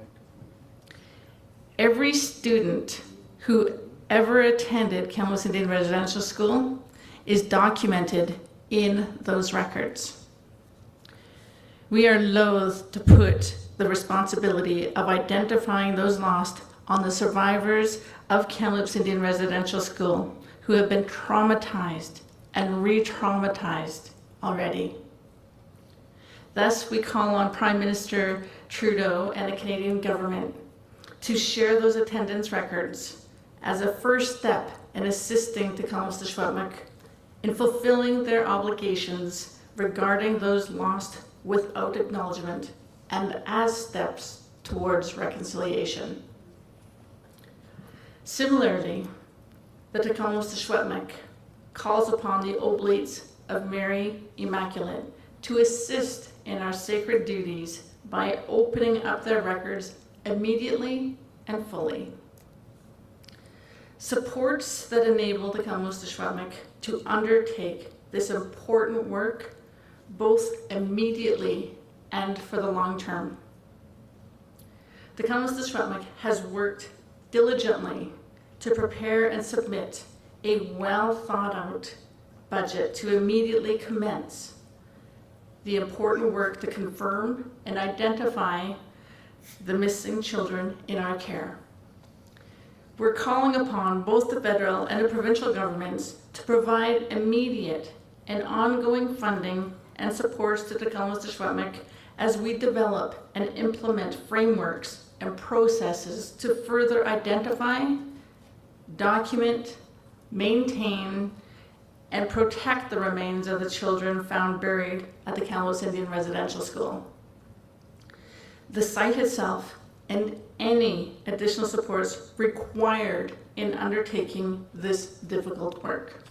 Every student who ever attended Kamloops Indian Residential School is documented in those records. We are loath to put the responsibility of identifying those lost on the survivors of Kamloops Indian Residential School who have been traumatized and re-traumatized already. Thus, we call on Prime Minister Trudeau and the Canadian government to share those attendance records as a first step in assisting the Kamloops Secwépemc in fulfilling their obligations regarding those lost without acknowledgement and as steps towards reconciliation. Similarly, the Kamloops Secwépemc calls upon the Oblates of Mary Immaculate to assist in our sacred duties by opening up their records immediately and fully. Supports that enable the Kamloops Secwépemc to undertake this important work both immediately and for the long term. The Kamloops Secwépemc has worked diligently to prepare and submit a well thought out budget to immediately commence the important work to confirm and identify the missing children in our care. We're calling upon both the federal and the provincial governments to provide immediate and ongoing funding and supports to the Kamloops Secwépemc as we develop and implement frameworks and processes to further identify, document, maintain, and protect the remains of the children found buried at the Kamloops Indian Residential School. The site itself and any additional supports required in undertaking this difficult work.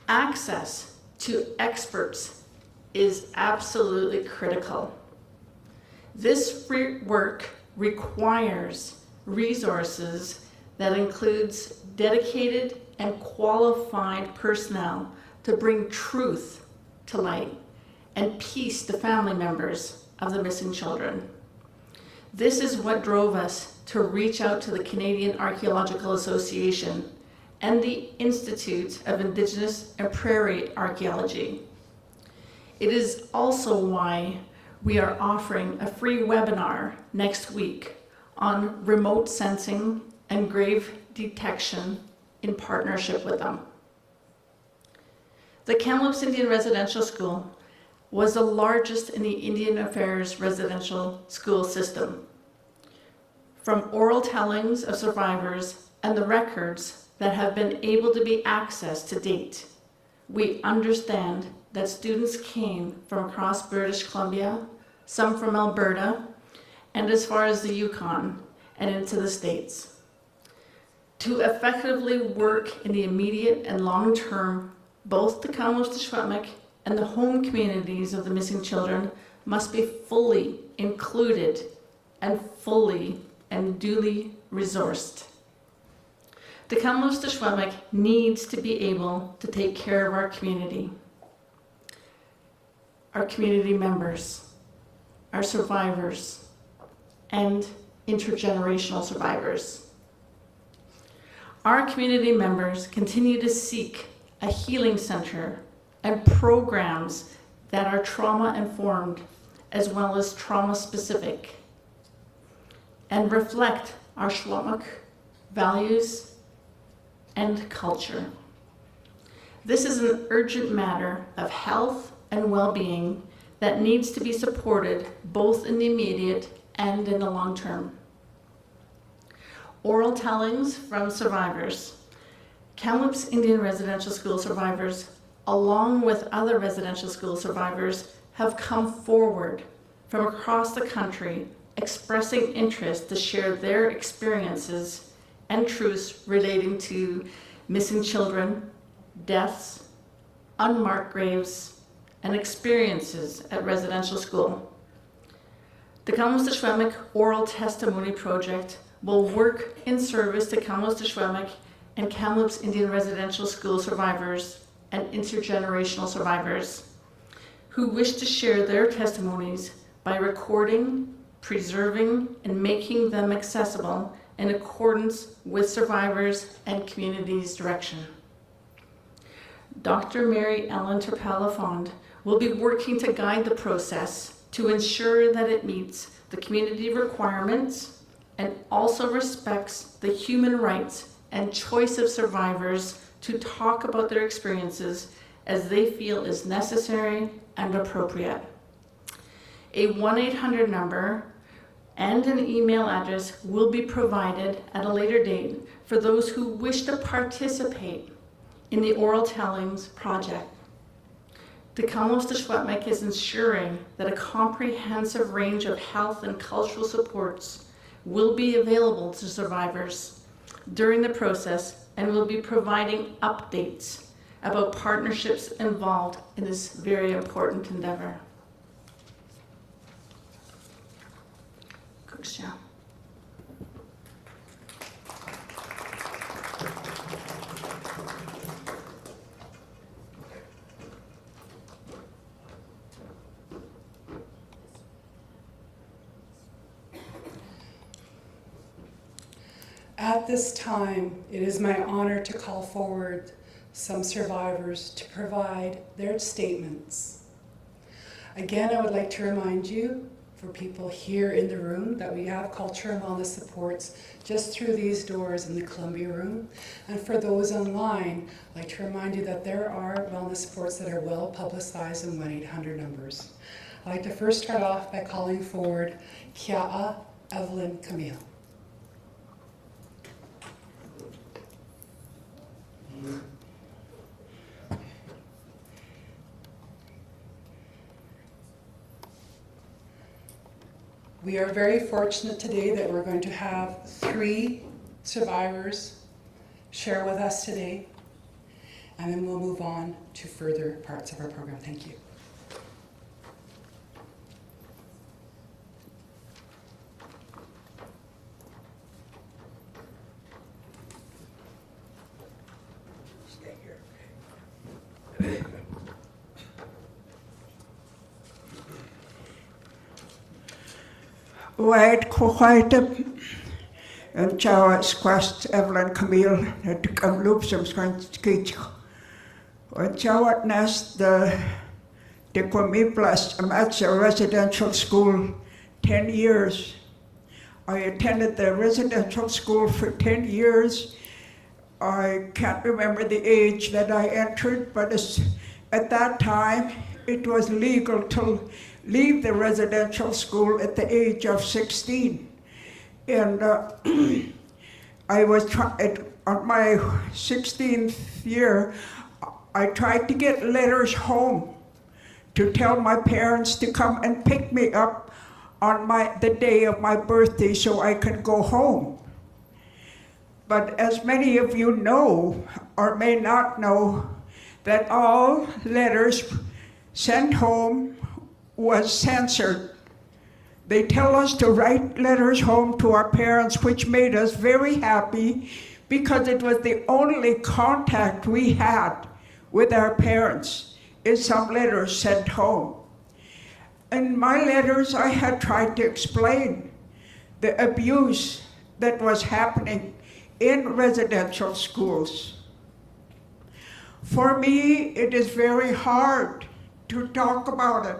Access to experts is absolutely critical. This work requires resources that includes dedicated and qualified personnel to bring truth to light and peace to family members of the missing children. This is what drove us to reach out to the Canadian Archaeological Association and the Institute of Indigenous and Prairie Archaeology. It is also why we are offering a free webinar next week on remote sensing and grave detection in partnership with them. The Kamloops Indian Residential School was the largest in the Indian Affairs residential school system. From oral tellings of survivors and the records that have been able to be accessed to date, we understand that students came from across British Columbia, some from Alberta, and as far as the Yukon and into the States. To effectively work in the immediate and long term, both the Kamloops Secwépemc and the home communities of the missing children must be fully included and fully and duly resourced. The Kamloops Secwépemc needs to be able to take care of our community members, our survivors, and intergenerational survivors. Our community members continue to seek a healing center and programs that are trauma-informed as well as trauma-specific and reflect our Secwépemc values and culture. This is an urgent matter of health and well-being that needs to be supported both in the immediate and in the long term. Oral tellings from survivors. Kamloops Indian Residential School survivors, along with other residential school survivors, have come forward from across the country expressing interest to share their experiences and truths relating to missing children, deaths, unmarked graves, and experiences at residential school. The Kamloops Secwépemc Oral Testimony Project will work in service to Kamloops Secwépemc and Kamloops Indian Residential School survivors and intergenerational survivors who wish to share their testimonies by recording, preserving, and making them accessible in accordance with survivors and community's direction. Dr. Mary Ellen Turpel-Lafond will be working to guide the process to ensure that it meets the community requirements and also respects the human rights and choice of survivors to talk about their experiences as they feel is necessary and appropriate. A 1-800 number and an email address will be provided at a later date for those who wish to participate in the Oral Tellings project. The Kamloops Secwépemc is ensuring that a comprehensive range of health and cultural supports will be available to survivors during the process and will be providing updates about partnerships involved in this very important endeavor. Cookshell. At this time, it is my honor to call forward some survivors to provide their statements. Again, I would like to remind you, for people here in the room, that we have culture and wellness supports just through these doors in the Columbia Room. And for those online, I'd like to remind you that there are wellness supports that are well publicized in 1-800 numbers. I'd like to first start off by calling forward Kia Evelyn Camille. We are very fortunate today that we're going to have 3 survivors share with us today, and then we'll move on to further parts of our program. Thank you. Stay here. White Cohite and Chow Squast Evelyn Camille at Kamloops and Chow Nest the Tk'emlúps Residential School 10 years. I attended the residential school for 10 years. I can't remember the age that I entered, but at that time it was legal to leave the residential school at the age of 16. And I was on my 16th year, I tried to get letters home to tell my parents to come and pick me up on the day of my birthday so I could go home. But as many of you know, or may not know, that all letters sent home was censored. They tell us to write letters home to our parents, which made us very happy because it was the only contact we had with our parents, is some letters sent home. In my letters, I had tried to explain the abuse that was happening in residential schools. For me, it is very hard to talk about it.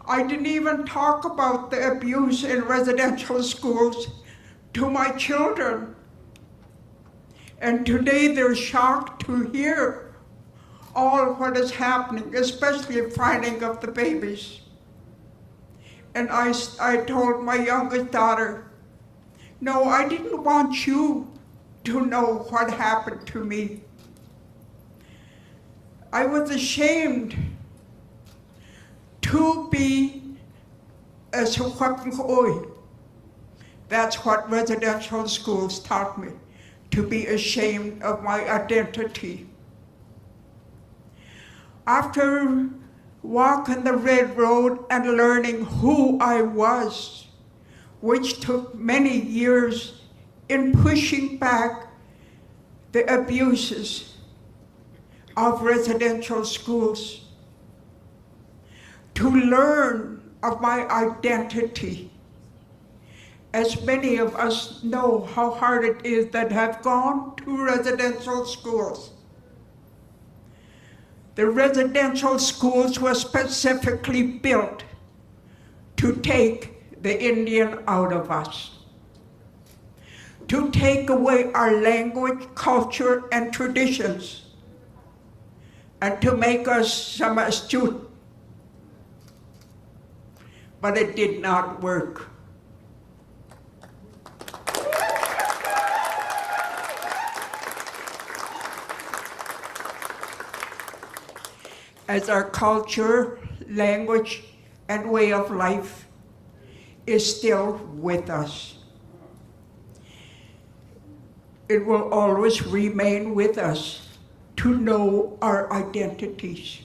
I didn't even talk about the abuse in residential schools to my children. And today they're shocked to hear all what is happening, especially finding of the babies. And I told my youngest daughter, no, I didn't want you to know what happened to me. I was ashamed to be a Secwépemc. That's what residential schools taught me, to be ashamed of my identity. After walking the red road and learning who I was, which took many years in pushing back the abuses of residential schools, to learn of my identity. As many of us know how hard it is that have gone to residential schools. The residential schools were specifically built to take the Indian out of us, to take away our language, culture, and traditions, and to make us some astute. But it did not work. As our culture, language, and way of life is still with us. It will always remain with us to know our identities.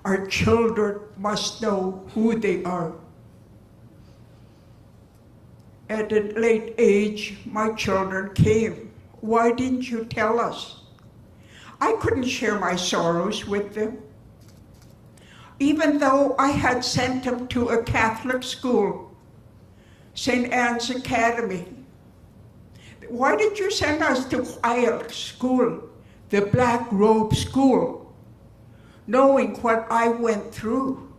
Our children must know who they are. At a late age, my children came. Why didn't you tell us? I couldn't share my sorrows with them. Even though I had sent them to a Catholic school, St. Anne's Academy. Why did you send us to Quiet School, the Black Robe School, knowing what I went through?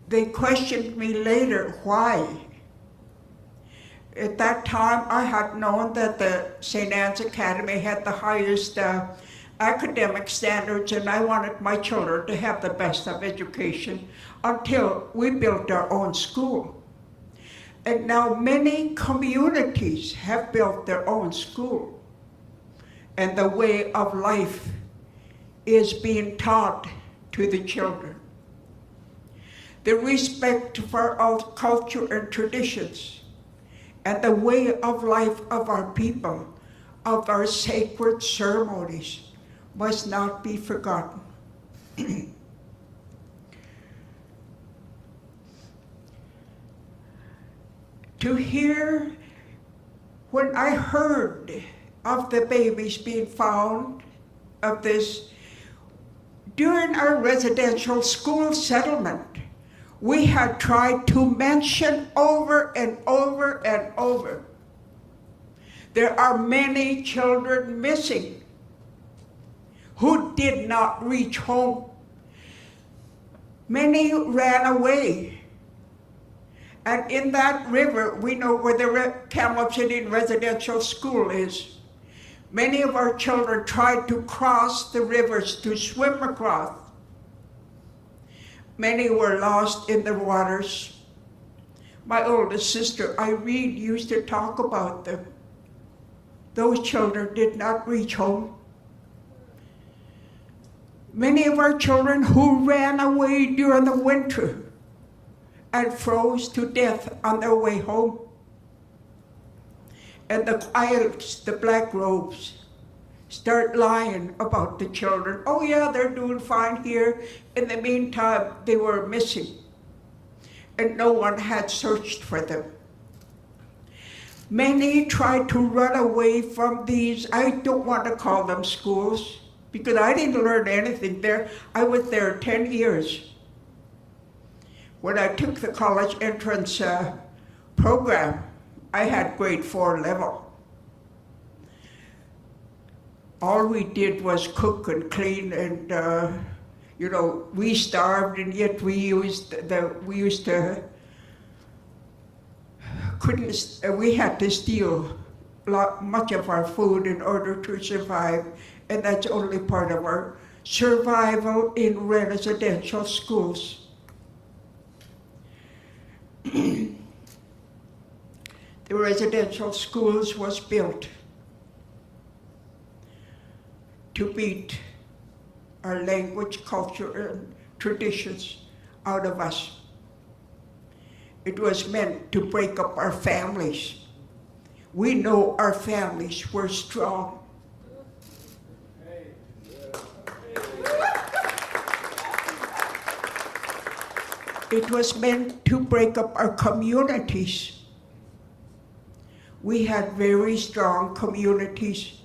They questioned me later, why? At that time, I had known that the St. Anne's Academy had the highest academic standards, and I wanted my children to have the best of education until we built our own school. And now many communities have built their own school, and the way of life is being taught to the children. The respect for our culture and traditions, and the way of life of our people, of our sacred ceremonies, must not be forgotten. To hear, when I heard of the babies being found, of this, during our residential school settlement, we had tried to mention over and over and over, there are many children missing who did not reach home. Many ran away. And in that river, we know where the Kamloops Indian Residential School is. Many of our children tried to cross the rivers to swim across. Many were lost in the waters. My oldest sister, Irene, used to talk about them. Those children did not reach home. Many of our children who ran away during the winter and froze to death on their way home. And the Tk'emlúps, the Black Robes, start lying about the children. Oh yeah, they're doing fine here. In the meantime, they were missing, and no one had searched for them. Many tried to run away from these, I don't want to call them schools, because I didn't learn anything there. I was there 10 years. When I took the college entrance program, I had grade 4 level. all we did was cook and clean, and you know, we starved, and yet we had to steal much of our food in order to survive, and that's only part of our survival in residential schools. The residential schools was built to beat our language, culture, and traditions out of us. It was meant to break up our families. We know our families were strong. It was meant to break up our communities. We had very strong communities.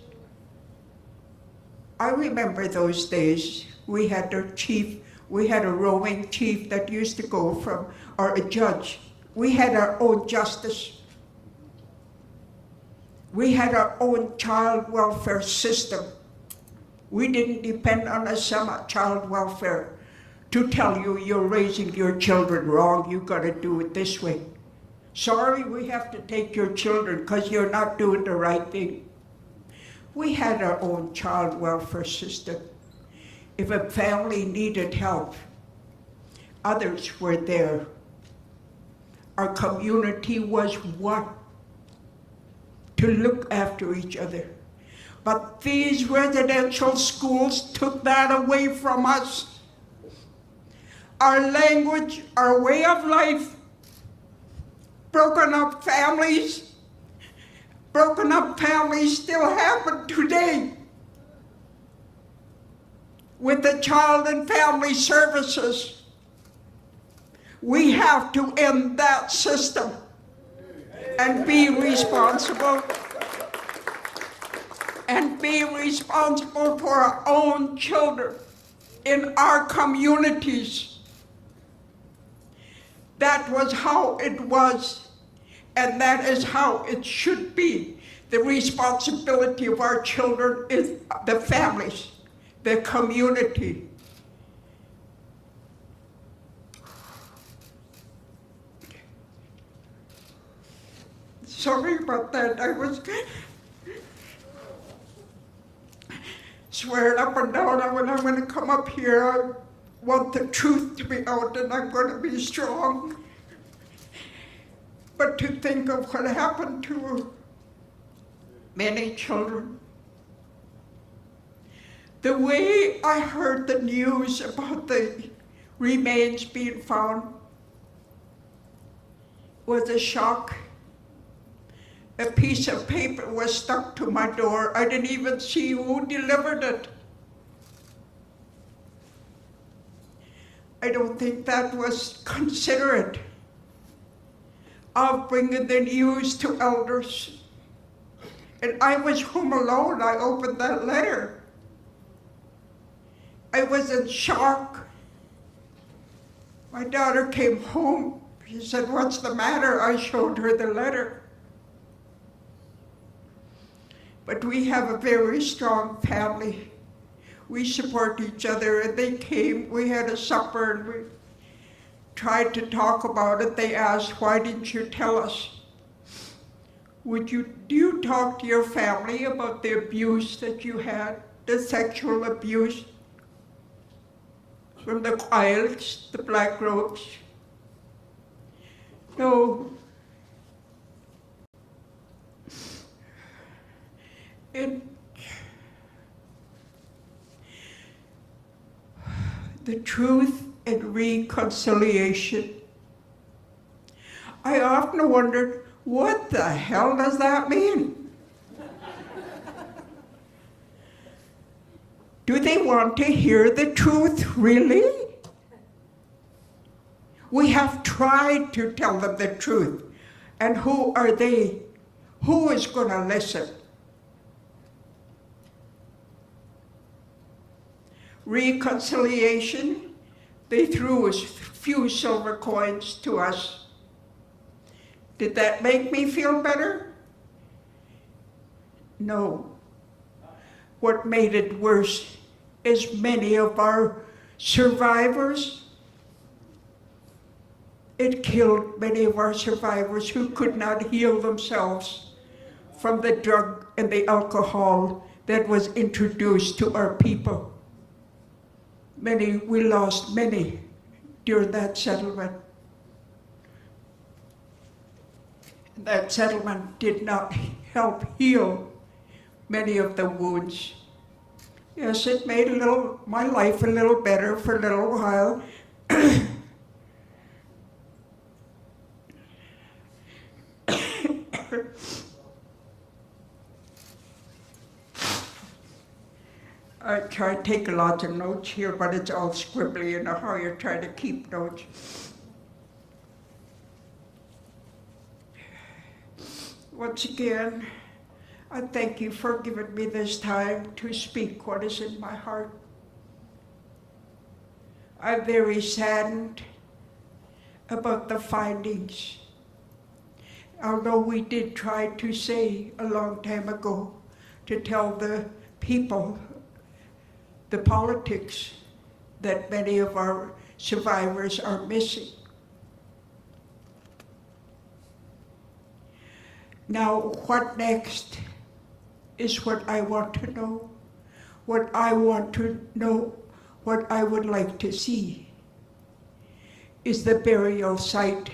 I remember those days. We had a chief, we had a roving chief that used to go from, or a judge. We had our own justice. We had our own child welfare system. We didn't depend on a child welfare to tell you you're raising your children wrong, you gotta do it this way. Sorry, we have to take your children because you're not doing the right thing. We had our own child welfare system. If a family needed help, others were there. Our community was one to look after each other. But these residential schools took that away from us. Our language, our way of life, broken up families still happen today. With the Child and Family Services, we have to end that system and be responsible for our own children in our communities. That was how it was, and that is how it should be. The responsibility of our children is the families, the community. Sorry about that. I was swearing up and down, and when I'm going to come up here, I want the truth to be out, and I'm going to be strong. But to think of what happened to many children. The way I heard the news about the remains being found was a shock. A piece of paper was stuck to my door. I didn't even see who delivered it. I don't think that was considerate of bringing the news to elders. And I was home alone. I opened that letter. I was in shock. My daughter came home. She said, "What's the matter?" I showed her the letter. But we have a very strong family. We support each other, and they came. We had a supper, and we tried to talk about it. They asked, "Why didn't you tell us? Do you talk to your family about the abuse that you had, the sexual abuse from the Quails, the Black Robes?" No. The truth and reconciliation. I often wondered, what the hell does that mean? Do they want to hear the truth, really? We have tried to tell them the truth. And who are they? Who is going to listen? Reconciliation, they threw a few silver coins to us. Did that make me feel better? No. what made it worse is many of our survivors. It killed many of our survivors who could not heal themselves from the drug and the alcohol that was introduced to our people. We lost many during that settlement. That settlement did not help heal many of the wounds. Yes, it made my life a little better for a little while. I try to take lots of notes here, but it's all scribbly, you know how you're trying to keep notes. Once again, I thank you for giving me this time to speak what is in my heart. I'm very saddened about the findings. Although we did try to say a long time ago to tell the people, the politics, that many of our survivors are missing. Now, what next is what I want to know. What I want to know, what I would like to see, is the burial site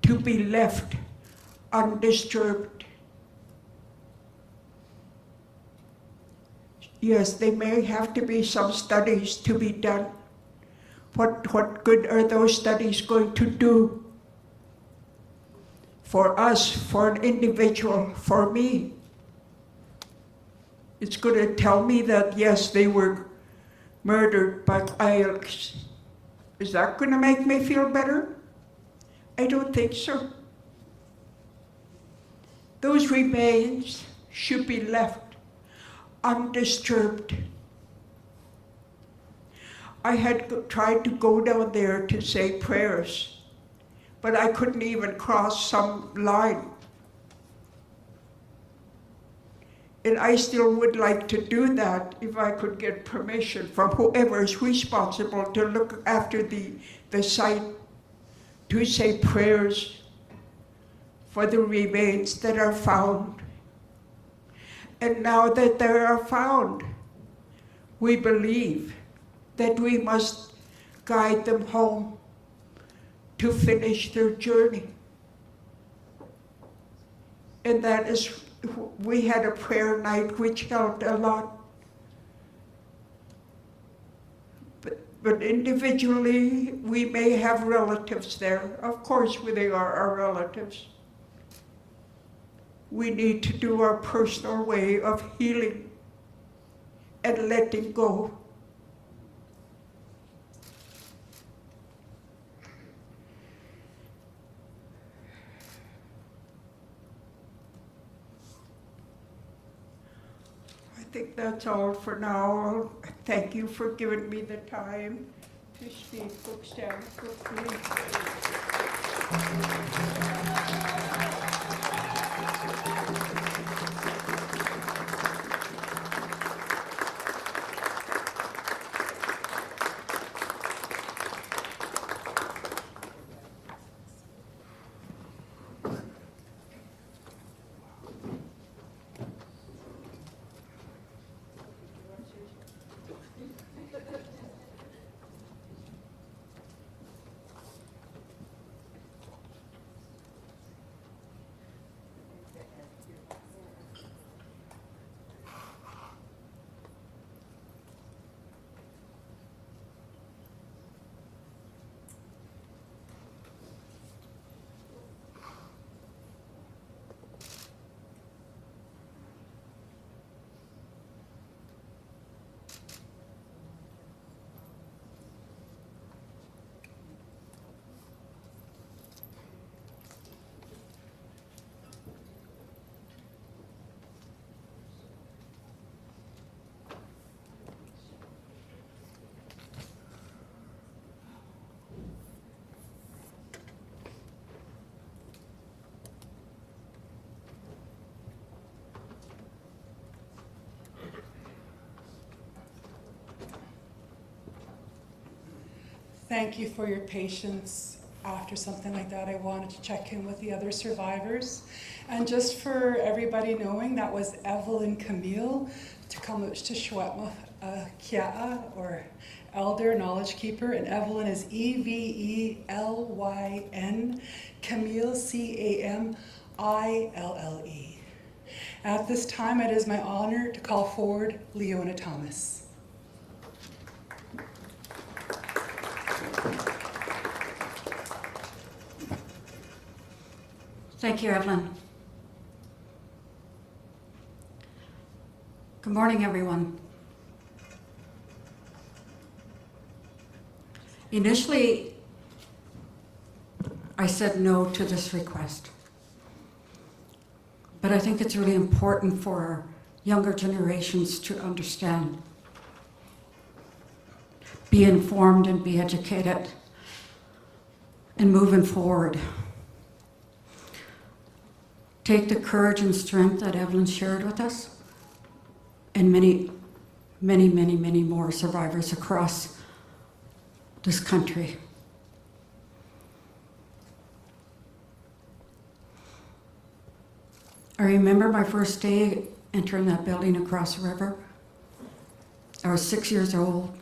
to be left undisturbed. Yes, there may have to be some studies to be done. What good are those studies going to do? For us, for an individual, for me. It's going to tell me that, yes, they were murdered by IELTS. Is that going to make me feel better? I don't think so. Those remains should be left undisturbed. I had tried to go down there to say prayers, but I couldn't even cross some line. And I still would like to do that if I could get permission from whoever is responsible to look after the site, to say prayers for the remains that are found. And now that they are found, we believe that we must guide them home to finish their journey. And that is, we had a prayer night which helped a lot. But individually, we may have relatives there. Of course, they are our relatives. We need to do our personal way of healing and letting go. I think that's all for now. Thank you for giving me the time to speak. Book stand quickly. Thank you for your patience. After something like that, I wanted to check in with the other survivors. And just for everybody knowing, that was Evelyn Camille, Tk'emlúps Secwépemc or Elder, Knowledge Keeper, and Evelyn is Evelyn, Camille, Camille. At this time, it is my honor to call forward Leona Thomas. Thank you, Evelyn. Good morning, everyone. Initially, I said no to this request, but I think it's really important for our younger generations to understand, be informed and be educated, and moving forward. Take the courage and strength that Evelyn shared with us, and many, many, many, many more survivors across this country. I remember my first day entering that building across the river. I was 6 years old,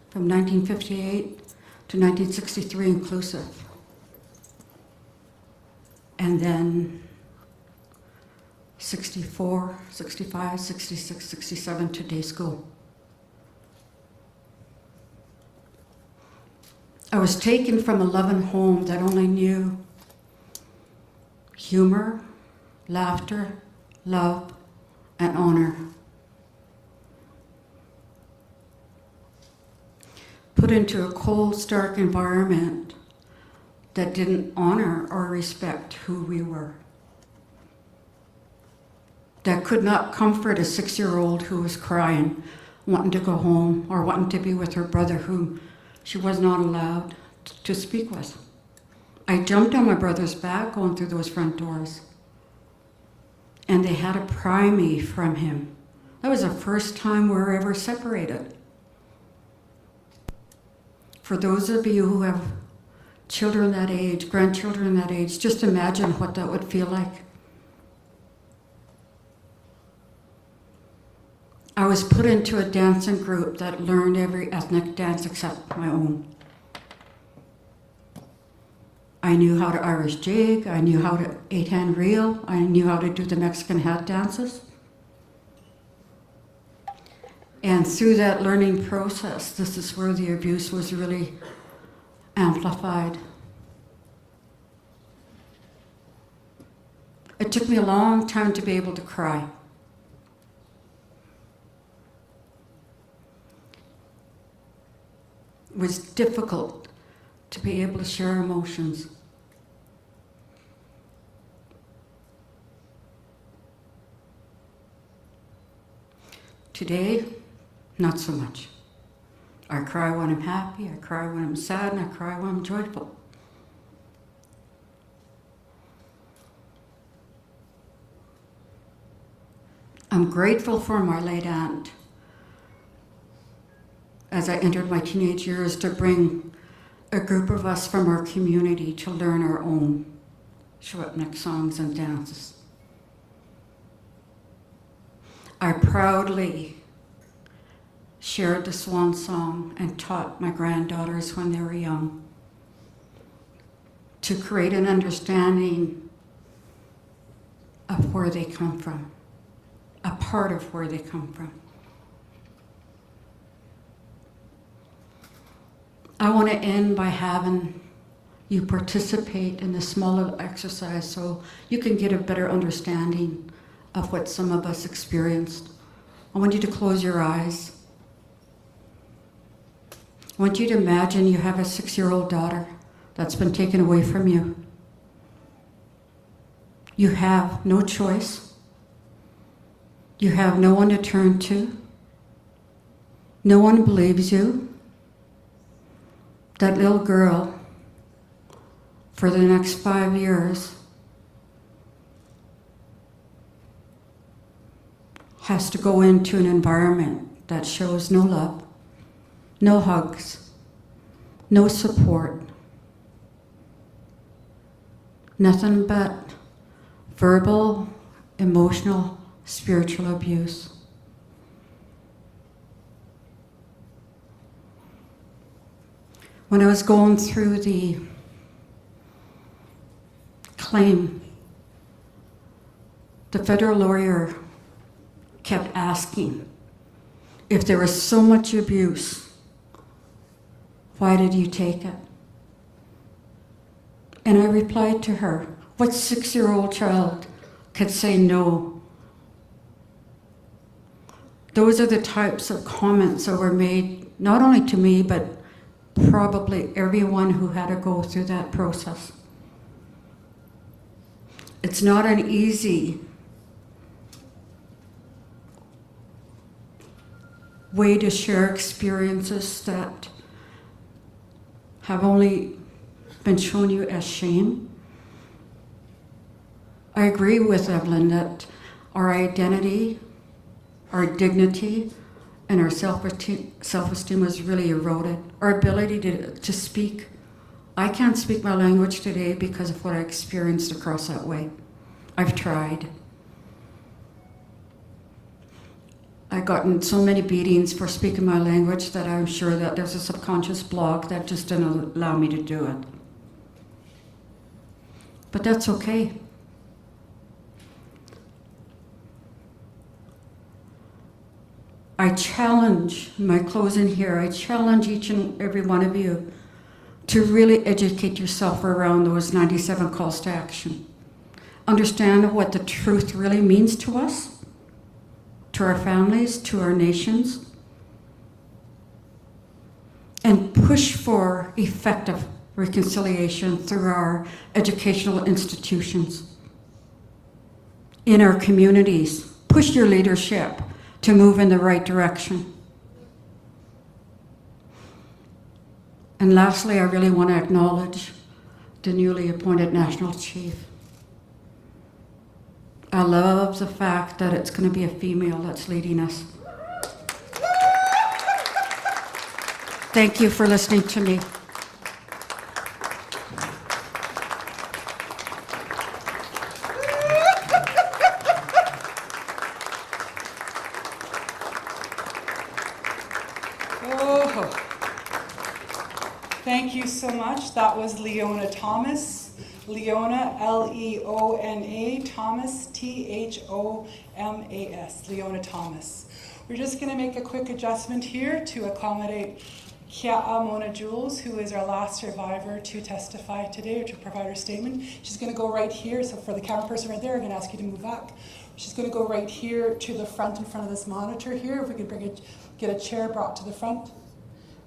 from 1958 to 1963 inclusive. And then 64, 65, 66, 67 to day school. I was taken from a loving home that only knew humor, laughter, love, and honor. Put into a cold, stark environment that didn't honor or respect who we were. That could not comfort a 6-year-old who was crying, wanting to go home, or wanting to be with her brother whom she was not allowed to speak with. I jumped on my brother's back going through those front doors, and they had to pry me from him. That was the first time we were ever separated. For those of you who have children that age, grandchildren that age, just imagine what that would feel like. I was put into a dancing group that learned every ethnic dance except my own. I knew how to Irish jig, I knew how to 8-hand reel, I knew how to do the Mexican hat dances. And through that learning process, this is where the abuse was really amplified. It took me a long time to be able to cry. It was difficult to be able to share emotions. Today, not so much. I cry when I'm happy, I cry when I'm sad, and I cry when I'm joyful. I'm grateful for my late aunt as I entered my teenage years to bring a group of us from our community to learn our own Secwépemc songs and dances. I proudly shared the swan song and taught my granddaughters when they were young to create an understanding of where they come from, a part of where they come from. I want to end by having you participate in this small little exercise so you can get a better understanding of what some of us experienced. I want you to close your eyes. I want you to imagine you have a 6-year-old daughter that's been taken away from you. You have no choice. You have no one to turn to. No one believes you. That little girl, for the next 5 years, has to go into an environment that shows no love, no hugs, no support, nothing but verbal, emotional, spiritual abuse. When I was going through the claim, the federal lawyer kept asking, if there was so much abuse, why did you take it? And I replied to her, what 6-year-old child could say no? Those are the types of comments that were made, not only to me, but probably everyone who had to go through that process. It's not an easy way to share experiences that have only been shown you as shame. I agree with Evelyn that our identity, our dignity, and our self-esteem was really eroded. Our ability to speak. I can't speak my language today because of what I experienced across that way. I've tried. I've gotten so many beatings for speaking my language that I'm sure that there's a subconscious block that just didn't allow me to do it. But that's okay. I challenge, my closing here, I challenge each and every one of you to really educate yourself around those 97 calls to action. Understand what the truth really means to us, to our families, to our nations, and push for effective reconciliation through our educational institutions, in our communities. Push your leadership to move in the right direction. And lastly, I really want to acknowledge the newly appointed National Chief. I love the fact that it's going to be a female that's leading us. Thank you for listening to me. Thank you so much. That was Leona Thomas. Leona, L-E-O-N-A, Thomas, T-H-O-M-A-S, Leona Thomas. We're just going to make a quick adjustment here to accommodate Kia'a Mona Jules, who is our last survivor to testify today or to provide her statement. She's going to go right here. So for the camera person right there, I'm going to ask you to move back. She's going to go right here to the front in front of this monitor here. If we could get a chair brought to the front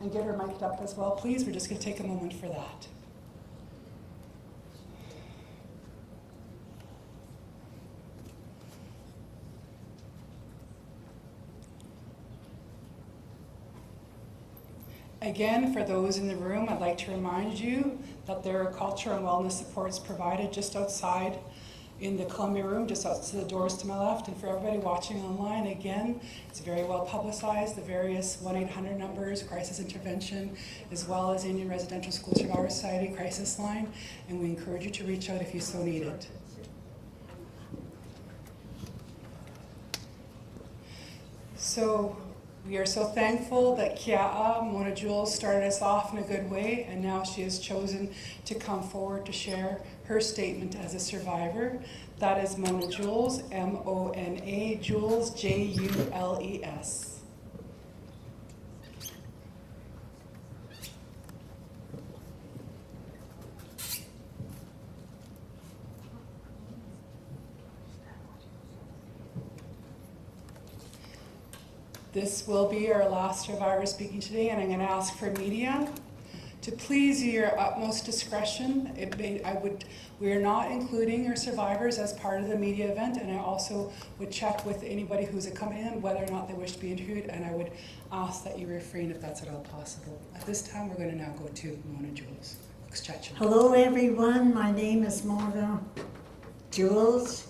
and get her mic'd up as well, please. We're just going to take a moment for that. Again, for those in the room, I'd like to remind you that there are culture and wellness supports provided just outside in the Columbia room, just outside the doors to my left. And for everybody watching online, again, it's very well publicized, the various 1-800 numbers, crisis intervention, as well as Indian Residential School Survivor Society crisis line. And we encourage you to reach out if you so need it. So we are so thankful that Kia'a Mona Jules started us off in a good way, and now she has chosen to come forward to share her statement as a survivor. That is Mona Jules, M-O-N-A, Jules, J-U-L-E-S. This will be our last survivor speaking today, and I'm going to ask for media to please use your utmost discretion. We are not including your survivors as part of the media event, and I also would check with anybody who's accompanying whether or not they wish to be interviewed, and I would ask that you refrain if that's at all possible. At this time, we're going to now go to Mona Jules. Hello everyone, my name is Mona Jules.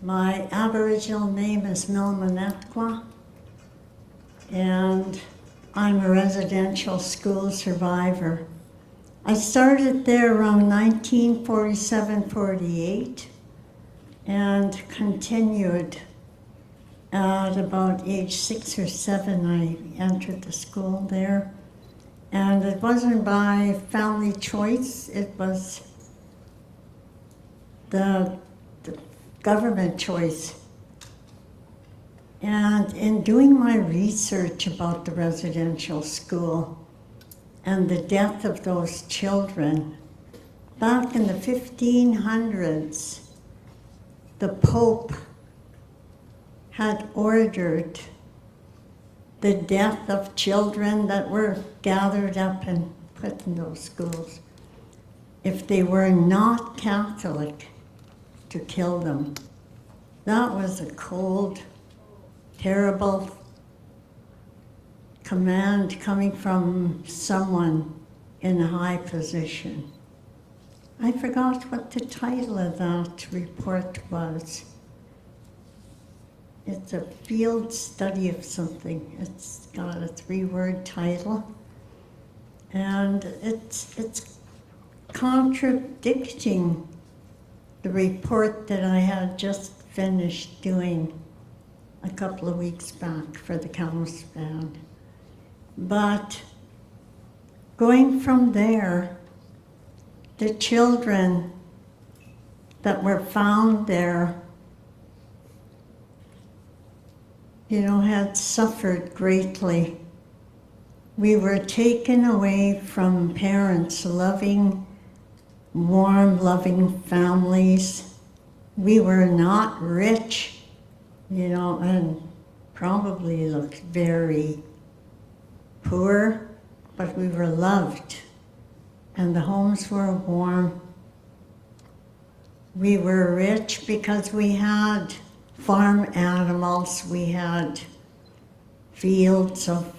My Aboriginal name is Milmanetqua. And I'm a residential school survivor. I started there around 1947-48 and continued. At about age 6 or 7, I entered the school there. And it wasn't by family choice, it was the government choice. And in doing my research about the residential school and the death of those children, back in the 1500s, the Pope had ordered the death of children that were gathered up and put in those schools. If they were not Catholic, to kill them. That was a cold, terrible command coming from someone in a high position. I forgot what the title of that report was. It's a field study of something. It's got a 3-word title. And it's contradicting the report that I had just finished doing a couple of weeks back for the Kamloops band. But going from there, the children that were found there, had suffered greatly. We were taken away from parents, loving, warm, loving families. We were not rich, and probably looked very poor, but we were loved, and the homes were warm. We were rich because we had farm animals, we had fields of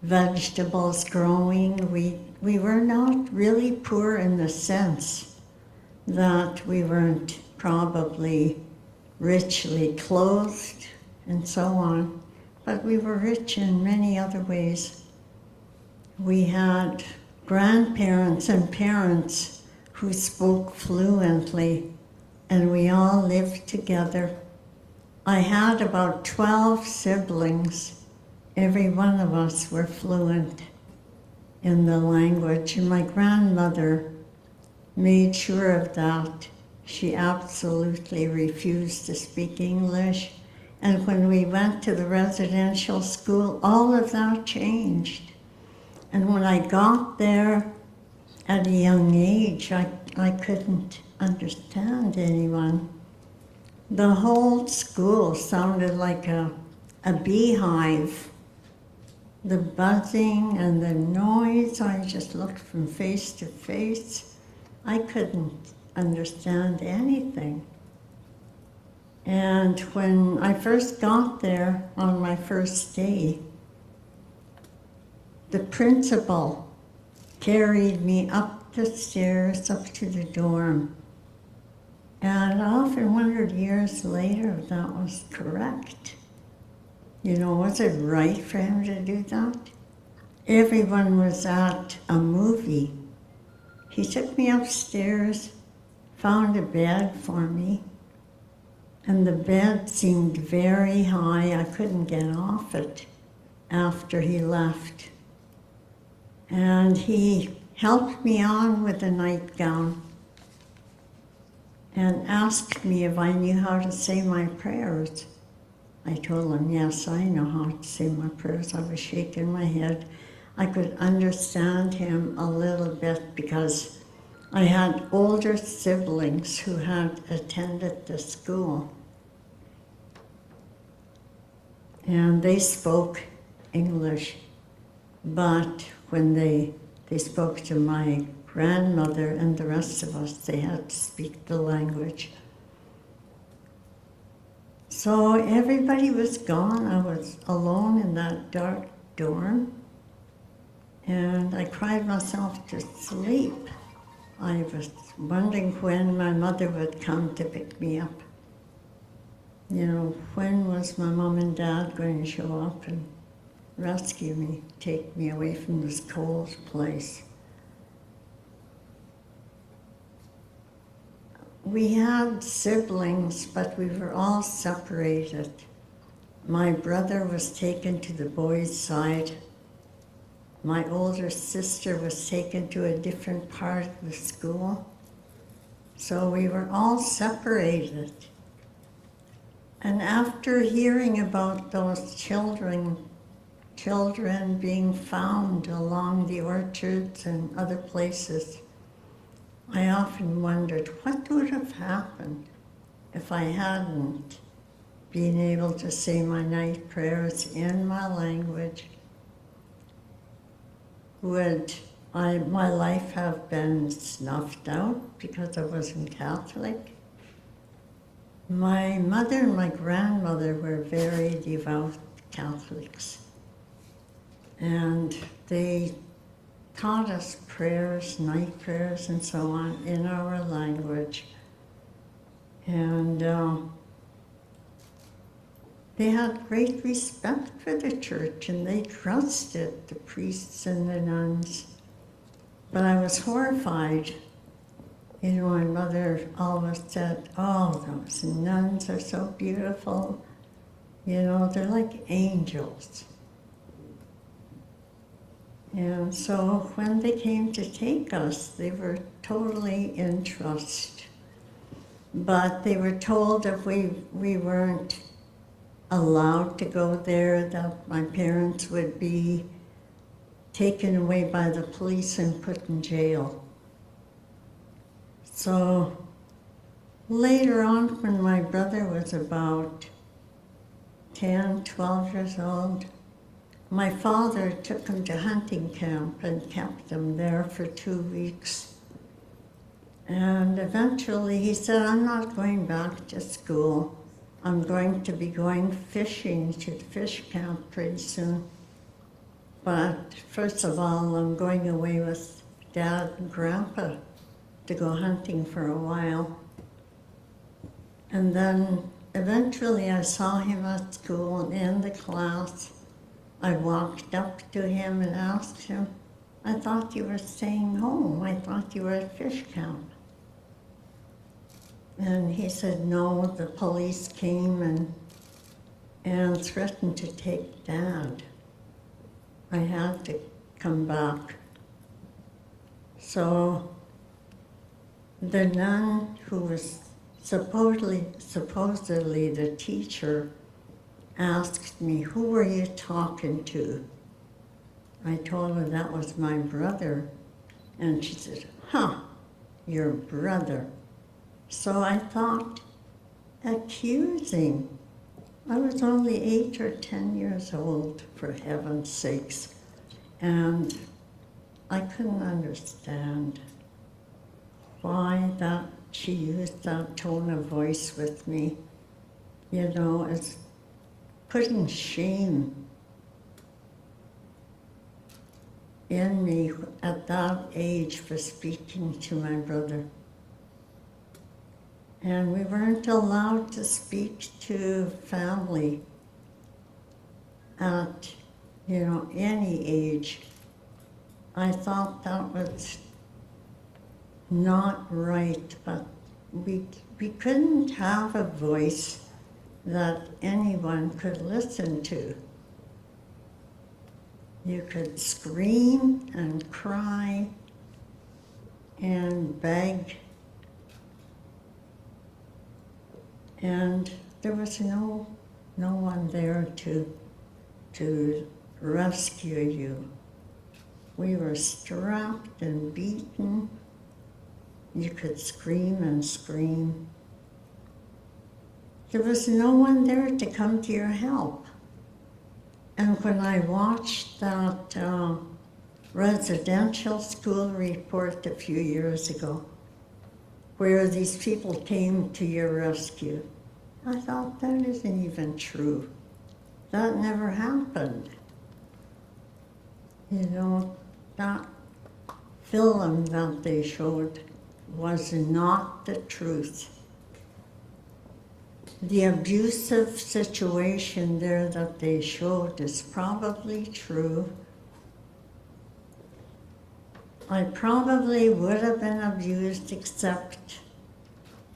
vegetables growing. We were not really poor in the sense that we weren't probably richly clothed and so on, but we were rich in many other ways. We had grandparents and parents who spoke fluently, and we all lived together. I had about 12 siblings. Every one of us were fluent in the language, and my grandmother made sure of that. She absolutely refused to speak English. And when we went to the residential school, all of that changed. And when I got there at a young age, I couldn't understand anyone. The whole school sounded like a beehive. The buzzing and the noise, I just looked from face to face. I couldn't understand anything. And when I first got there on my first day, the principal carried me up the stairs, up to the dorm. And I often wondered years later if that was correct. Was it right for him to do that? Everyone was at a movie. He took me upstairs, found a bed for me, and the bed seemed very high. I couldn't get off it after he left. And he helped me on with a nightgown and asked me if I knew how to say my prayers. I told him, yes, I know how to say my prayers. I was shaking my head. I could understand him a little bit because I had older siblings who had attended the school. And they spoke English, but when they spoke to my grandmother and the rest of us, they had to speak the language. So everybody was gone. I was alone in that dark dorm, and I cried myself to sleep. I was wondering when my mother would come to pick me up. When was my mom and dad going to show up? And rescue me, take me away from this cold place. We had siblings, but we were all separated. My brother was taken to the boys' side. My older sister was taken to a different part of the school. So we were all separated. And after hearing about those children being found along the orchards and other places, I often wondered what would have happened if I hadn't been able to say my night prayers in my language. Would my life have been snuffed out because I wasn't Catholic? My mother and my grandmother were very devout Catholics, and they taught us prayers, night prayers, and so on in our language. And they had great respect for the church, and they trusted the priests and the nuns. But I was horrified. You know, my mother always said, oh, those nuns are so beautiful. You know, they're like angels. And so when they came to take us, they were totally in trust. But they were told if we weren't allowed to go there, that my parents would be taken away by the police and put in jail. So later on, when my brother was about 10, 12 years old, my father took him to hunting camp and kept him there for 2 weeks. And eventually he said, I'm not going back to school. I'm going to be going fishing to the fish camp pretty soon. But first of all, I'm going away with Dad and Grandpa to go hunting for a while. And then eventually I saw him at school and in the class. I walked up to him and asked him, I thought you were staying home. I thought you were at fish camp. And he said, no, the police came and threatened to take Dad. I had to come back. So the nun who was supposedly the teacher asked me, who were you talking to? I told her that was my brother. And she said, your brother. So I thought, accusing. I was only 8 or 10 years old, for heaven's sakes. And I couldn't understand why she used that tone of voice with me. You know, it's putting shame in me at that age for speaking to my brother. And we weren't allowed to speak to family at, any age. I thought that was not right, but we couldn't have a voice that anyone could listen to. You could scream and cry and beg, and there was no one there to rescue you. We were strapped and beaten. You could scream and scream. There was no one there to come to your help. And when I watched that residential school report a few years ago, where these people came to your rescue, I thought, that isn't even true. That never happened. That film that they showed was not the truth. the abusive situation there that they showed is probably true. I probably would have been abused, except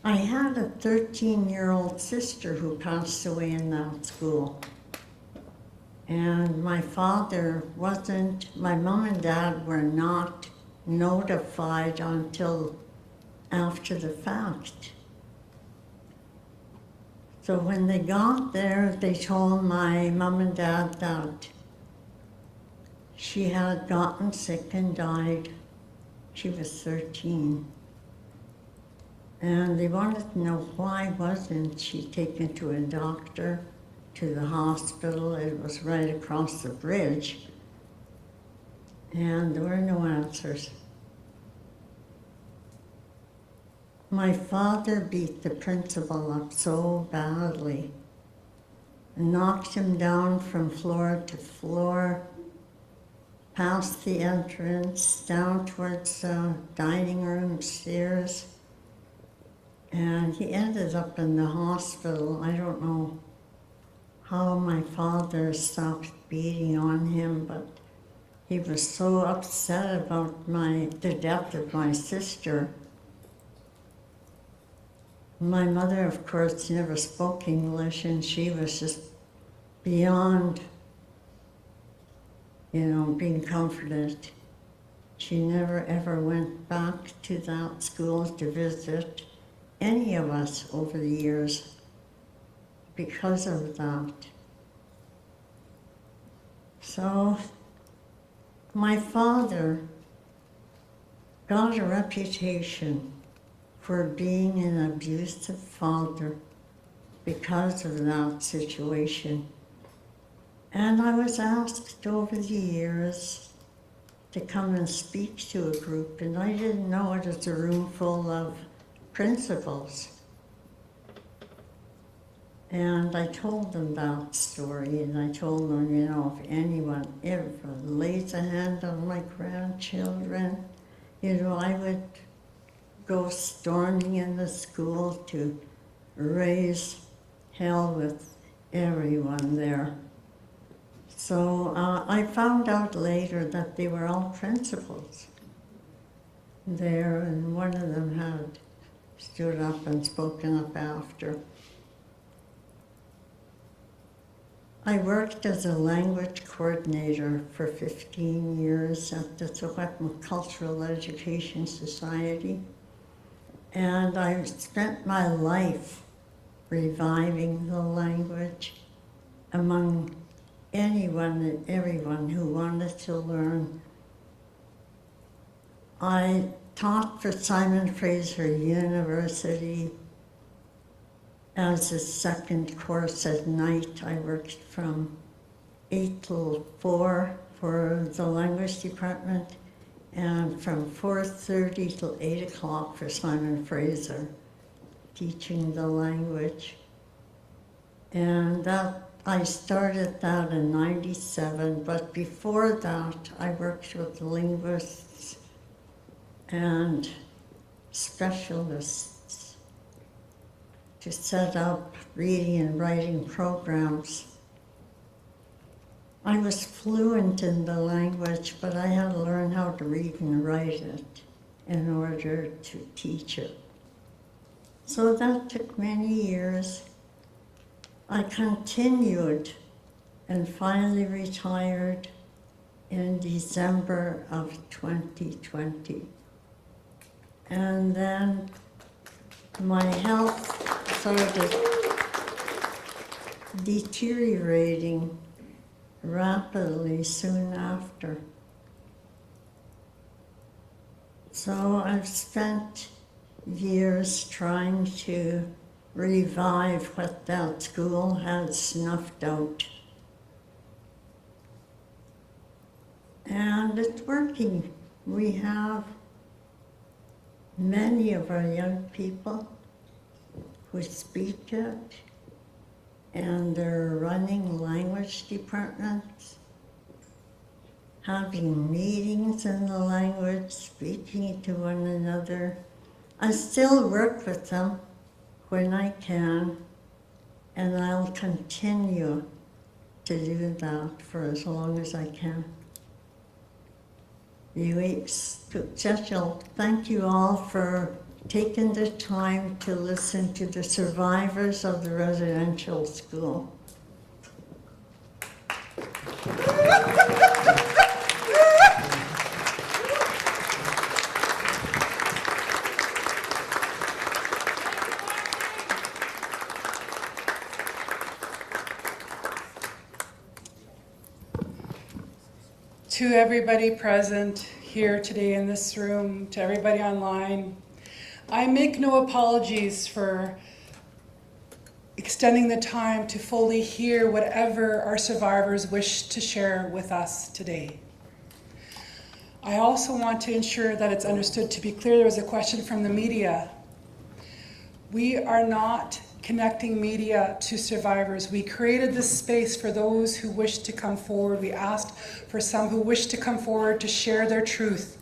I had a 13-year-old sister who passed away in that school. And my mom and dad were not notified until after the fact. So when they got there, they told my mom and dad that she had gotten sick and died. She was 13. And they wanted to know why wasn't she taken to a doctor, to the hospital. It was right across the bridge. And there were no answers. My father beat the principal up so badly, knocked him down from floor to floor, past the entrance, down towards the dining room stairs, and he ended up in the hospital. I don't know how my father stopped beating on him, but he was so upset about the death of my sister. My mother, of course, never spoke English, and she was just beyond, being comforted. She never ever went back to that school to visit any of us over the years because of that. So my father got a reputation for being an abusive father because of that situation. And I was asked over the years to come and speak to a group, and I didn't know it was a room full of principals. And I told them that story, and I told them, if anyone ever lays a hand on my grandchildren, I would go storming in the school to raise hell with everyone there. So I found out later that they were all principals there, and one of them had stood up and spoken up after. I worked as a language coordinator for 15 years at the Secwépemc Cultural Education Society. And I spent my life reviving the language among anyone and everyone who wanted to learn. I taught for Simon Fraser University as a second course at night. I worked from 8 till 4 for the language department, and from 4:30 till 8 o'clock for Simon Fraser, teaching the language. And I started that in '97, but before that I worked with linguists and specialists to set up reading and writing programs. I was fluent in the language, but I had to learn how to read and write it in order to teach it. So that took many years. I continued and finally retired in December of 2020. And then my health started deteriorating rapidly soon after. So I've spent years trying to revive what that school had snuffed out. And it's working. We have many of our young people who speak it, and they're running language departments, having meetings in the language, speaking to one another. I still work with them when I can, and I'll continue to do that for as long as I can. Thank you all for taking the time to listen to the survivors of the residential school. To everybody present here today in this room, to everybody online, I make no apologies for extending the time to fully hear whatever our survivors wish to share with us today. I also want to ensure that it's understood, to be clear, there was a question from the media. We are not connecting media to survivors. We created this space for those who wish to come forward. We asked for some who wish to come forward to share their truth.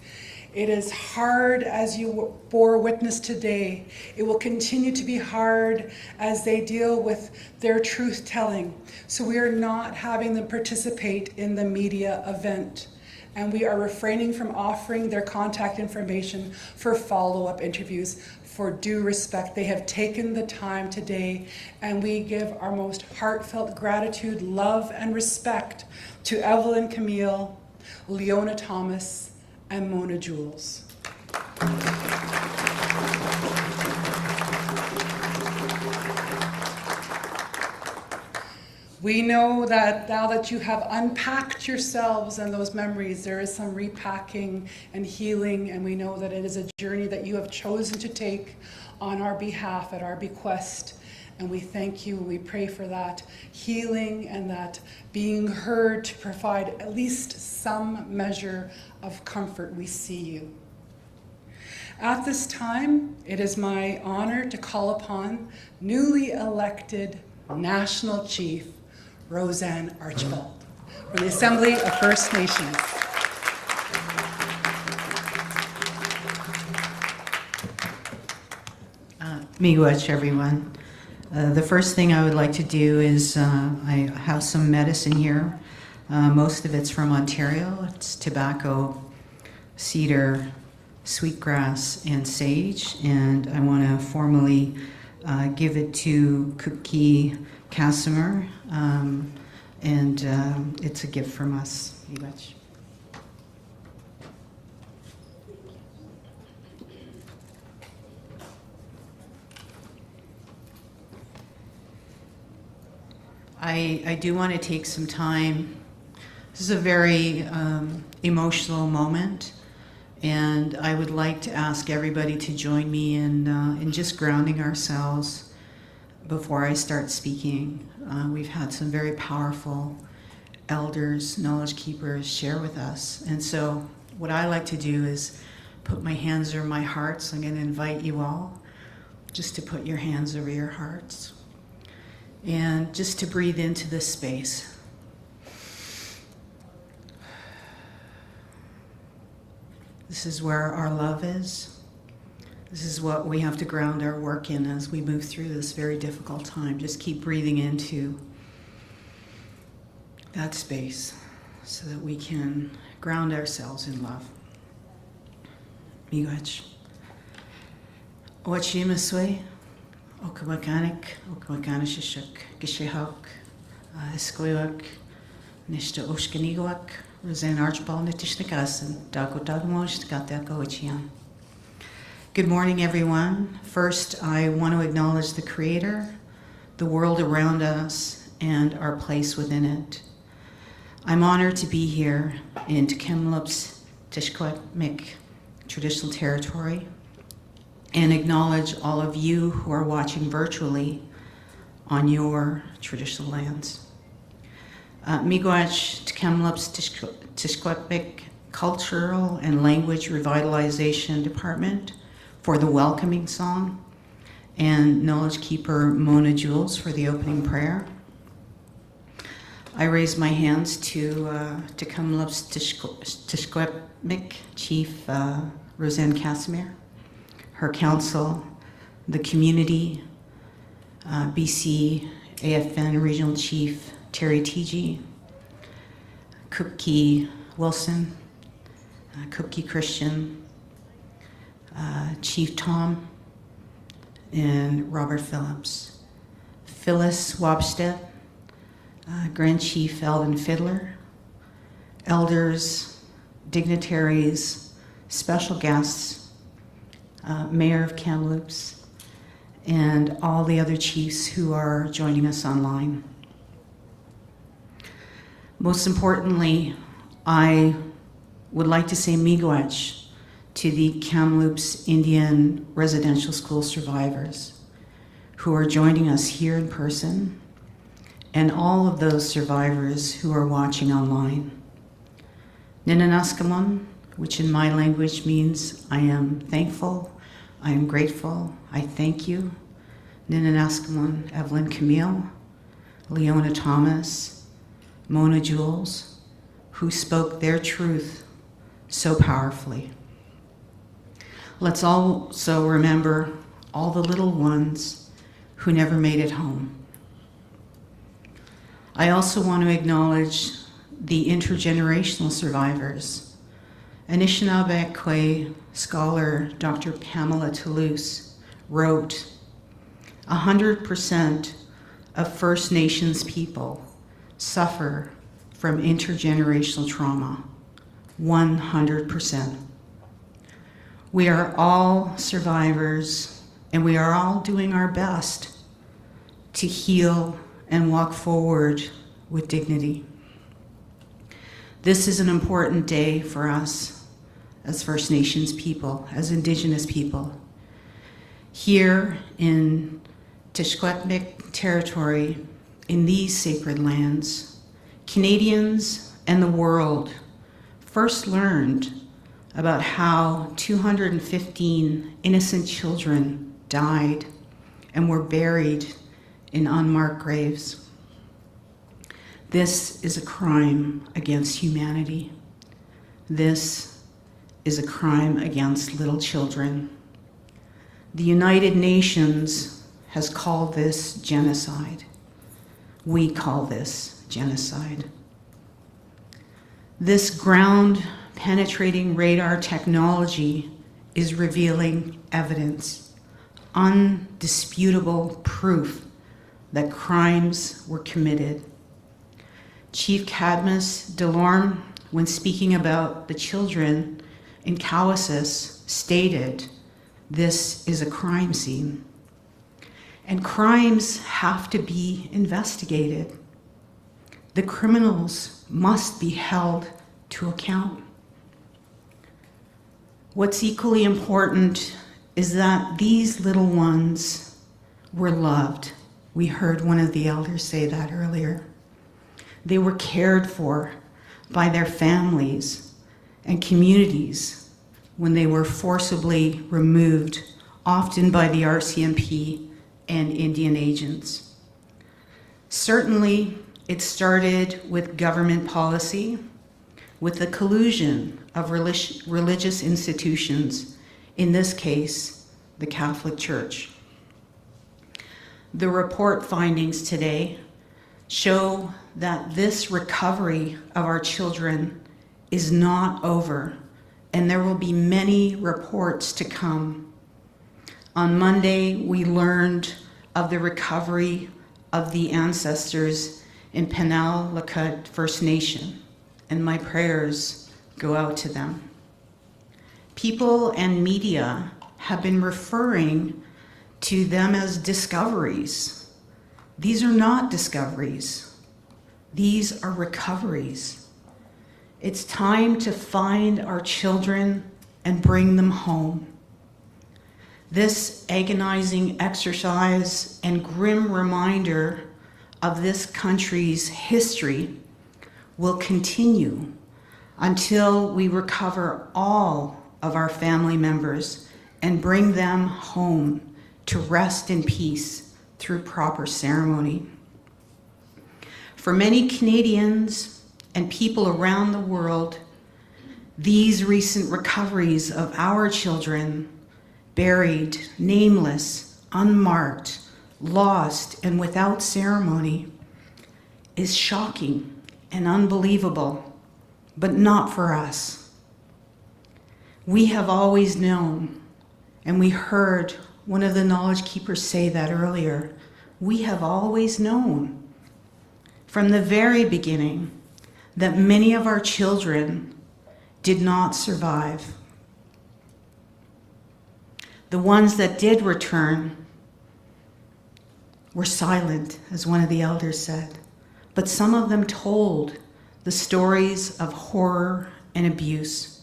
It is hard as you bore witness today. It will continue to be hard as they deal with their truth telling. So we are not having them participate in the media event. And we are refraining from offering their contact information for follow-up interviews. For due respect, they have taken the time today, and we give our most heartfelt gratitude, love, and respect to Evelyn Camille, Leona Thomas, and Mona Jules. We know that now that you have unpacked yourselves and those memories, there is some repacking and healing, and we know that it is a journey that you have chosen to take on our behalf at our bequest. And we thank you, we pray for that healing and that being heard to provide at least some measure of comfort. We see you. At this time, it is my honor to call upon newly elected National Chief Rosanne Archibald from the Assembly of First Nations. Miigwech, everyone. The first thing I would like to do is I have some medicine here. Most of it's from Ontario. It's tobacco, cedar, sweetgrass, and sage. And I want to formally give it to Kamloops Casimir. And it's a gift from us. Miigwech. I do want to take some time. This is a very emotional moment, and I would like to ask everybody to join me in just grounding ourselves before I start speaking. We've had some very powerful elders, knowledge keepers share with us, and so what I like to do is put my hands over my heart. So I'm going to invite you all just to put your hands over your hearts. And just to breathe into this space. This is where our love is. This is what we have to ground our work in as we move through this very difficult time. Just keep breathing into that space so that we can ground ourselves in love. Miigwech. Ochimaswe. Okawakanik, Okawakanishishuk, Gishihok, Secwépemc, Nishta Oshkanigwak, Rosanne Archibald, Nitishnikassan, Dago Dagmosh, Gatako. Good morning, everyone. First, I want to acknowledge the Creator, the world around us, and our place within it. I'm honored to be here in Tk'emlúps, Secwépemc traditional territory, and acknowledge all of you who are watching virtually on your traditional lands. Miigwech Tk'emlúps Secwépemc Cultural and Language Revitalization Department for the welcoming song, and Knowledge Keeper Mona Jules for the opening prayer. I raise my hands to Kamloops Secwépemc Chief Rosanne Casimir, her council, the community, BC, AFN Regional Chief Terry Tiji, Kupki Wilson, Kupki Christian, Chief Tom, and Robert Phillips, Phyllis Wobstead, Grand Chief Alvin Fiddler, elders, dignitaries, special guests, Mayor of Kamloops, and all the other chiefs who are joining us online. Most importantly, I would like to say miigwech to the Kamloops Indian Residential School survivors who are joining us here in person, and all of those survivors who are watching online. Ninanaskamun, which in my language means I am thankful, I am grateful, I thank you. Ninanaskamun, Evelyn Camille, Leona Thomas, Mona Jules, who spoke their truth so powerfully. Let's also remember all the little ones who never made it home. I also want to acknowledge the intergenerational survivors. Anishinaabe scholar Dr. Pamela Toulouse wrote, 100% of First Nations people suffer from intergenerational trauma, 100%. We are all survivors, and we are all doing our best to heal and walk forward with dignity. This is an important day for us as First Nations people, as Indigenous people. Here in Secwépemc territory, in these sacred lands, Canadians and the world first learned about how 215 innocent children died and were buried in unmarked graves. This is a crime against humanity. This is a crime against little children. The United Nations has called this genocide. We call this genocide. This ground-penetrating radar technology is revealing evidence, undisputable proof that crimes were committed. Chief Cadmus Delorme, when speaking about the children in Cowessess, stated, "This is a crime scene." And crimes have to be investigated. The criminals must be held to account. What's equally important is that these little ones were loved. We heard one of the elders say that earlier. They were cared for by their families and communities when they were forcibly removed, often by the RCMP and Indian agents. Certainly, it started with government policy, with the collusion of religious institutions, in this case, the Catholic Church. The report findings today show that this recovery of our children is not over, and there will be many reports to come. On Monday, we learned of the recovery of the ancestors in Penal-Lakut First Nation, and my prayers go out to them. People and media have been referring to them as discoveries. These are not discoveries. These are recoveries. It's time to find our children and bring them home. This agonizing exercise and grim reminder of this country's history will continue until we recover all of our family members and bring them home to rest in peace through proper ceremony. For many Canadians and people around the world, these recent recoveries of our children, buried, nameless, unmarked, lost, and without ceremony is shocking and unbelievable, but not for us. We have always known, and we heard one of the knowledge keepers say that earlier, we have always known from the very beginning that many of our children did not survive. The ones that did return were silent, as one of the elders said, but some of them told the stories of horror and abuse.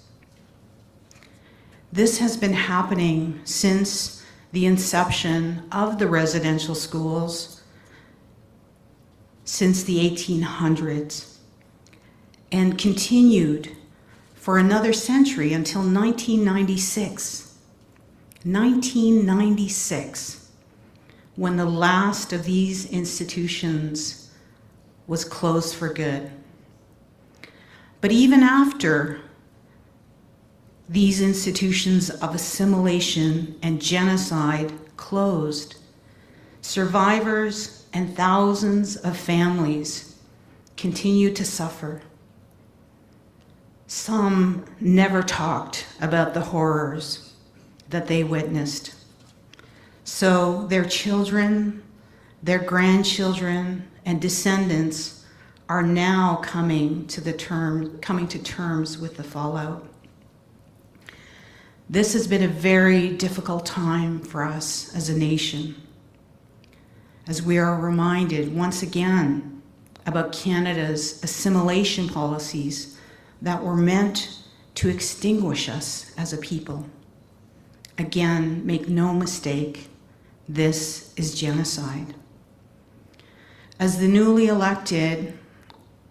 This has been happening since the inception of the residential schools, since the 1800s, and continued for another century until 1996. 1996, when the last of these institutions was closed for good. But even after these institutions of assimilation and genocide closed, survivors and thousands of families continue to suffer. Some never talked about the horrors that they witnessed. So their children, their grandchildren, and descendants are now coming to terms with the fallout. This has been a very difficult time for us as a nation, as we are reminded once again about Canada's assimilation policies that were meant to extinguish us as a people. Again, make no mistake, this is genocide. As the newly elected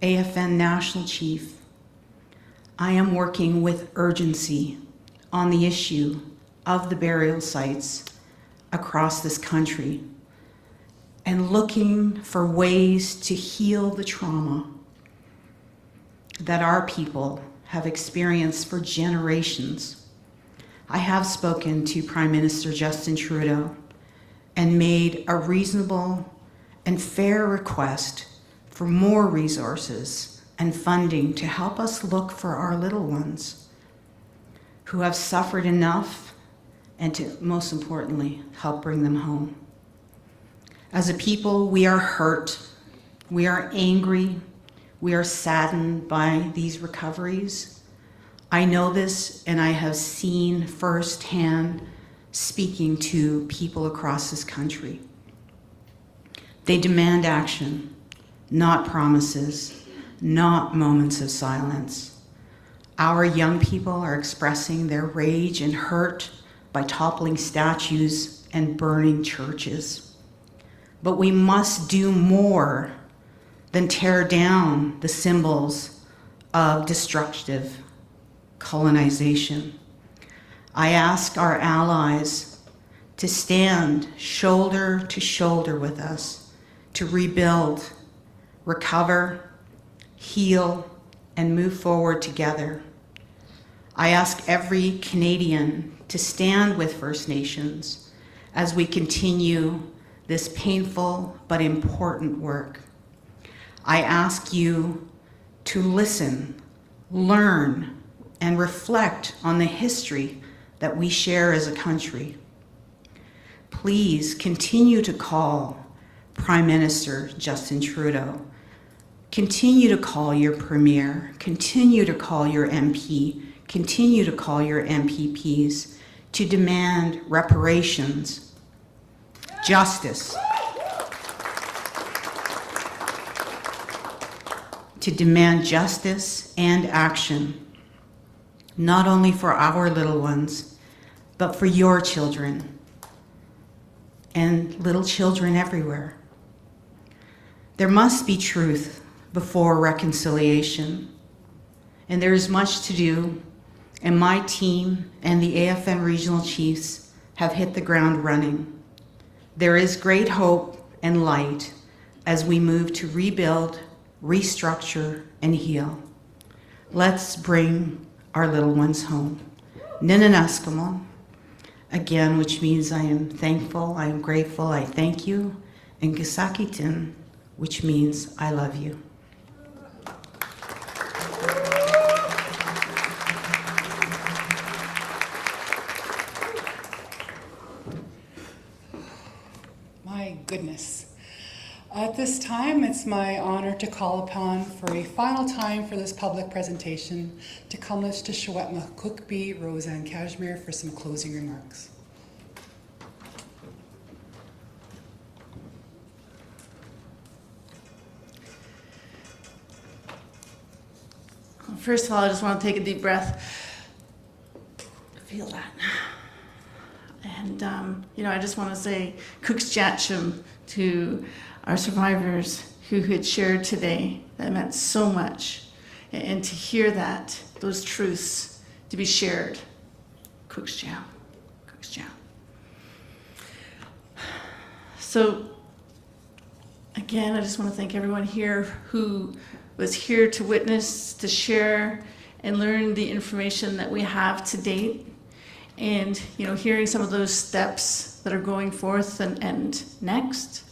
AFN National Chief, I am working with urgency on the issue of the burial sites across this country and looking for ways to heal the trauma that our people have experienced for generations. I have spoken to Prime Minister Justin Trudeau and made a reasonable and fair request for more resources and funding to help us look for our little ones who have suffered enough and to, most importantly, help bring them home. As a people, we are hurt, we are angry, we are saddened by these recoveries. I know this, and I have seen firsthand speaking to people across this country. They demand action, not promises, not moments of silence. Our young people are expressing their rage and hurt by toppling statues and burning churches. But we must do more than tear down the symbols of destructive colonization. I ask our allies to stand shoulder to shoulder with us to rebuild, recover, heal, and move forward together. I ask every Canadian to stand with First Nations as we continue this painful but important work. I ask you to listen, learn, and reflect on the history that we share as a country. Please continue to call Prime Minister Justin Trudeau. Continue to call your Premier. Continue to call your MP. Continue to call your MPPs to demand reparations, justice, to demand justice and action, not only for our little ones, but for your children and little children everywhere. There must be truth before reconciliation, and there is much to do, and my team and the AFN regional chiefs have hit the ground running. There is great hope and light as we move to rebuild, restructure, and heal. Let's bring our little ones home. Ninanaskamon, again, which means I am thankful, I am grateful, I thank you, Ngisakitin, which means I love you. My goodness. At this time, it's my honor to call upon for a final time for this public presentation Tk'emlúps Secwépemc Rosanne Casimir for some closing remarks. First of all, I just want to take a deep breath. Feel that. And, I just want to say Kuksjatchum to our survivors who had shared today. That meant so much. And to hear that, those truths, to be shared. Kuksjam. Kuksjam. So, again, I just want to thank everyone here who was here to witness, to share, and learn the information that we have to date. And, hearing some of those steps that are going forth and next.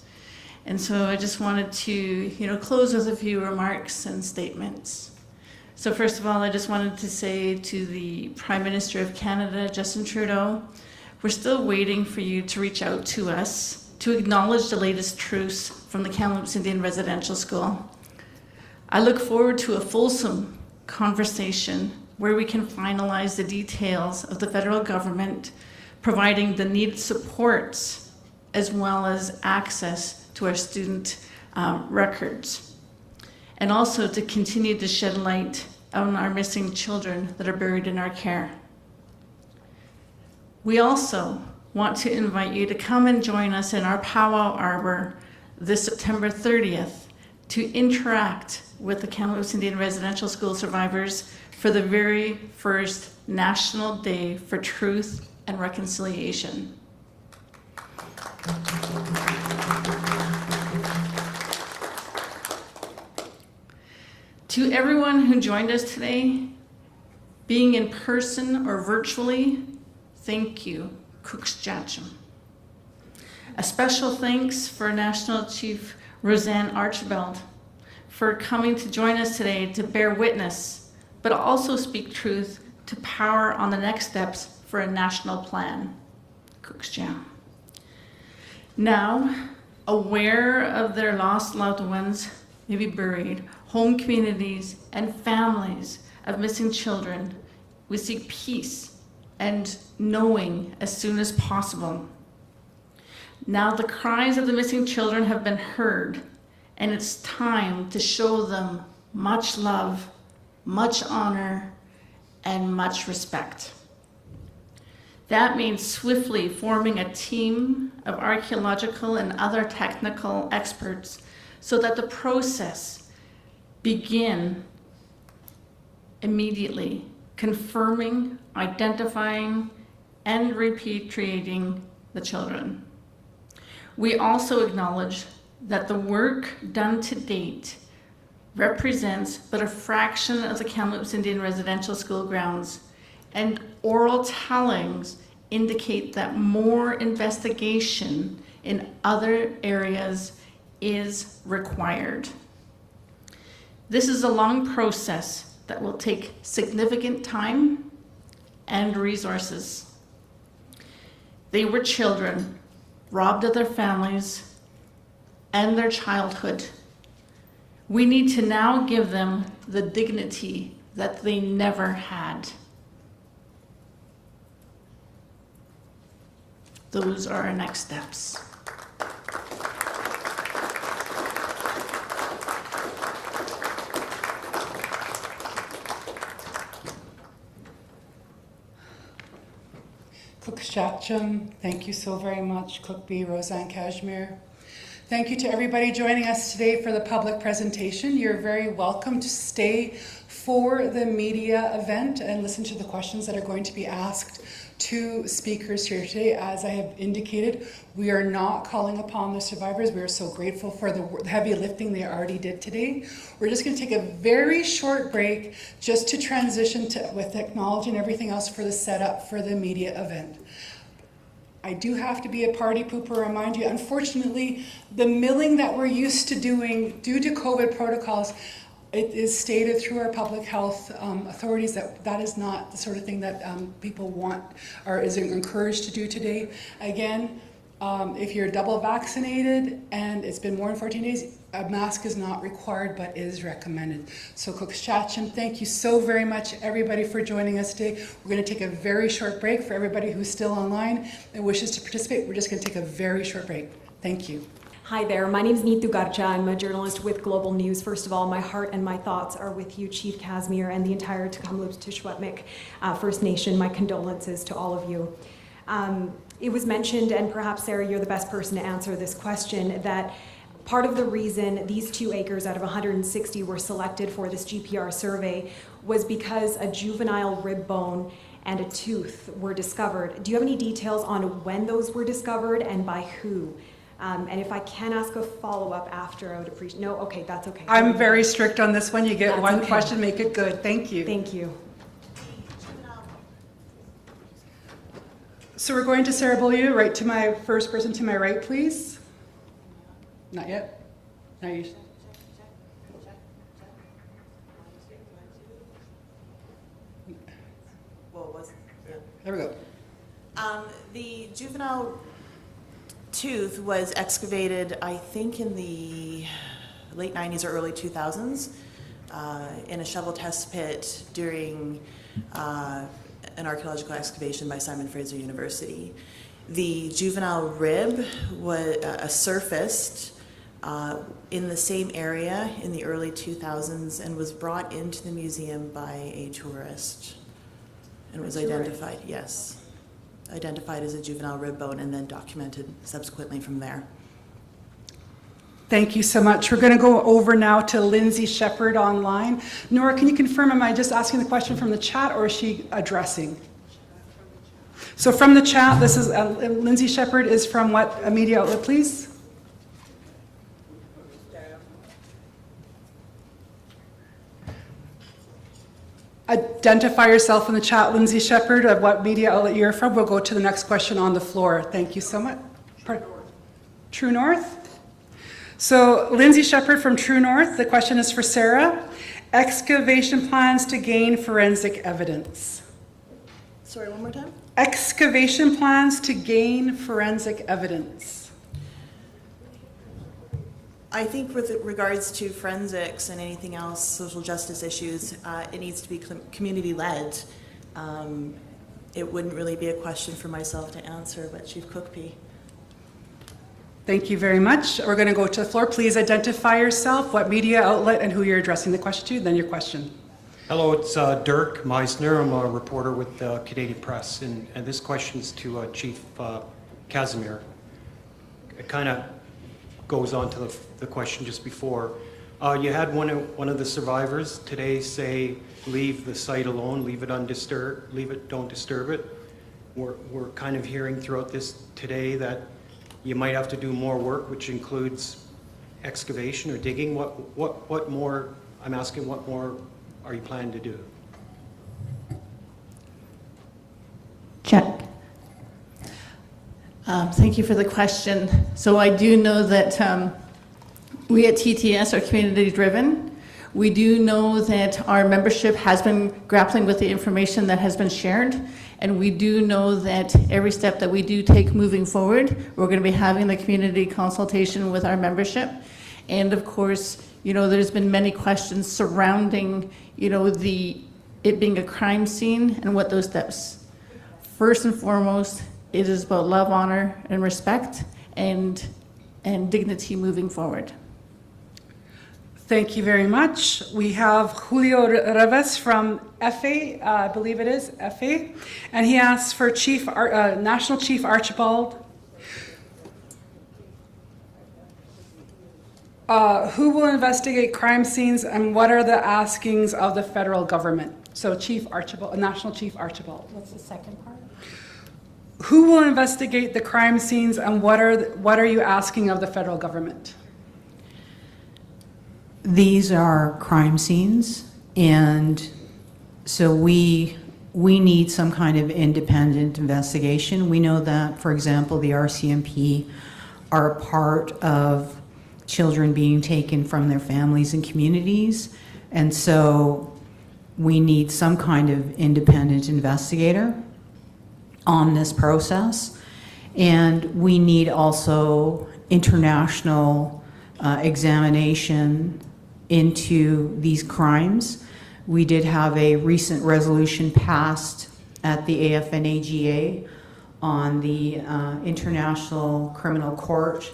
And so I just wanted to, close with a few remarks and statements. So first of all, I just wanted to say to the Prime Minister of Canada, Justin Trudeau, we're still waiting for you to reach out to us to acknowledge the latest truths from the Kamloops Indian Residential School. I look forward to a fulsome conversation where we can finalize the details of the federal government providing the needed supports as well as access to our student records, and also to continue to shed light on our missing children that are buried in our care. We also want to invite you to come and join us in our powwow arbor this September 30th to interact with the Kamloops Indian Residential School survivors for the very first National Day for Truth and Reconciliation. To everyone who joined us today, being in person or virtually, thank you. Kuksjatchum. A special thanks for National Chief Rosanne Archibald for coming to join us today to bear witness, but also speak truth to power on the next steps for a national plan. Kuksjam. Now, aware of their lost loved ones, maybe buried, home communities, and families of missing children, we seek peace and knowing as soon as possible. Now the cries of the missing children have been heard, and it's time to show them much love, much honor, and much respect. That means swiftly forming a team of archaeological and other technical experts so that the process begin immediately, confirming, identifying, and repatriating the children. We also acknowledge that the work done to date represents but a fraction of the Kamloops Indian Residential School grounds, and oral tellings indicate that more investigation in other areas is required. This is a long process that will take significant time and resources. They were children robbed of their families and their childhood. We need to now give them the dignity that they never had. Those are our next steps. Kuksjatchum, thank you so very much, Cookbee Rosanne Casimir. Thank you to everybody joining us today for the public presentation. You're very welcome to stay for the media event and listen to the questions that are going to be asked to speakers here today. As I have indicated, we are not calling upon the survivors. We are so grateful for the heavy lifting they already did today. We're just going to take a very short break just to transition to with technology and everything else for the setup for the media event. I do have to be a party pooper, remind you. Unfortunately, the milling that we're used to doing due to COVID protocols, it is stated through our public health authorities that that is not the sort of thing that people want or is encouraged to do today. Again, if you're double vaccinated and it's been more than 14 days, a mask is not required but is recommended. So Cookschatcham, thank you so very much everybody for joining us today. We're going to take a very short break for everybody who's still online and wishes to participate. We're just going to take a very short break. Thank you. Hi there, my name is Neetu Garcha. I'm a journalist with Global News. First of all, my heart and my thoughts are with you, Chief Casimir, and the entire Tk'emlúps Secwépemc First Nation. My condolences to all of you. It was mentioned, and perhaps Sarah, you're the best person to answer this question, that part of the reason these 2 acres out of 160 were selected for this GPR survey was because a juvenile rib bone and a tooth were discovered. Do you have any details on when those were discovered and by who? And if I can ask a follow-up after, I would appreciate. No, okay, that's okay. I'm very strict on this one. You get That's one okay. question, make it good. Thank you. Thank you. So we're going to Sarah Beaulieu, right to my first person to my right, please. Not yet? Not yet. Well, was yeah. There we go. The juvenile tooth was excavated, I think, in the late 90s or early 2000s in a shovel test pit during an archaeological excavation by Simon Fraser University. The juvenile rib was surfaced in the same area in the early 2000s and was brought into the museum by a tourist. And it was identified, yes, identified as a juvenile rib bone and then documented subsequently from there. Thank you so much. We're going to go over now to Lindsay Shepherd online. Nora, can you confirm, am I just asking the question from the chat or is she addressing? So from the chat, this is Lindsay Shepherd is from what media outlet, please? Identify yourself in the chat, Lindsay Shepherd, of what media outlet you're from. We'll go to the next question on the floor. Thank you so much. True North? So Lindsay Shepherd from True North, the question is for Sarah. Excavation plans to gain forensic evidence. Sorry, one more time? Excavation plans to gain forensic evidence. I think with regards to forensics and anything else, social justice issues, it needs to be community-led. It wouldn't really be a question for myself to answer, but Chief Cookpee. Thank you very much. We're going to go to the floor. Please identify yourself, what media outlet, and who you're addressing the question to, then your question. Hello, it's Dirk Meisner. I'm a reporter with the Canadian Press, and this question is to Chief Casimir. It kind of goes on to the question just before. You had one of the survivors today say, leave the site alone, leave it undisturbed, don't disturb it. We're kind of hearing throughout this today that you might have to do more work, which includes excavation or digging. What more, I'm asking, what more are you planning to do? Check. Thank you for the question. So I do know that we at TTS are community driven. We do know that our membership has been grappling with the information that has been shared. And we do know that every step that we do take moving forward, we're going to be having the community consultation with our membership. And of course, you know, there's been many questions surrounding, you know, it being a crime scene and what those steps. First and foremost, it is about love, honor, and respect, and dignity moving forward. Thank you very much. We have Julio Reves from FA, I believe it is FA, and he asks for National Chief Archibald. Who will investigate crime scenes and what are the askings of the federal government? So Chief Archibald, National Chief Archibald. What's the second part? Who will investigate the crime scenes and what are you asking of the federal government? These are crime scenes, and so we we need some kind of independent investigation. We know that, for example, the RCMP are a part of children being taken from their families and communities, and so we need some kind of independent investigator on this process. And we need also international examination into these crimes. We did have a recent resolution passed at the AFNAGA on the International Criminal Court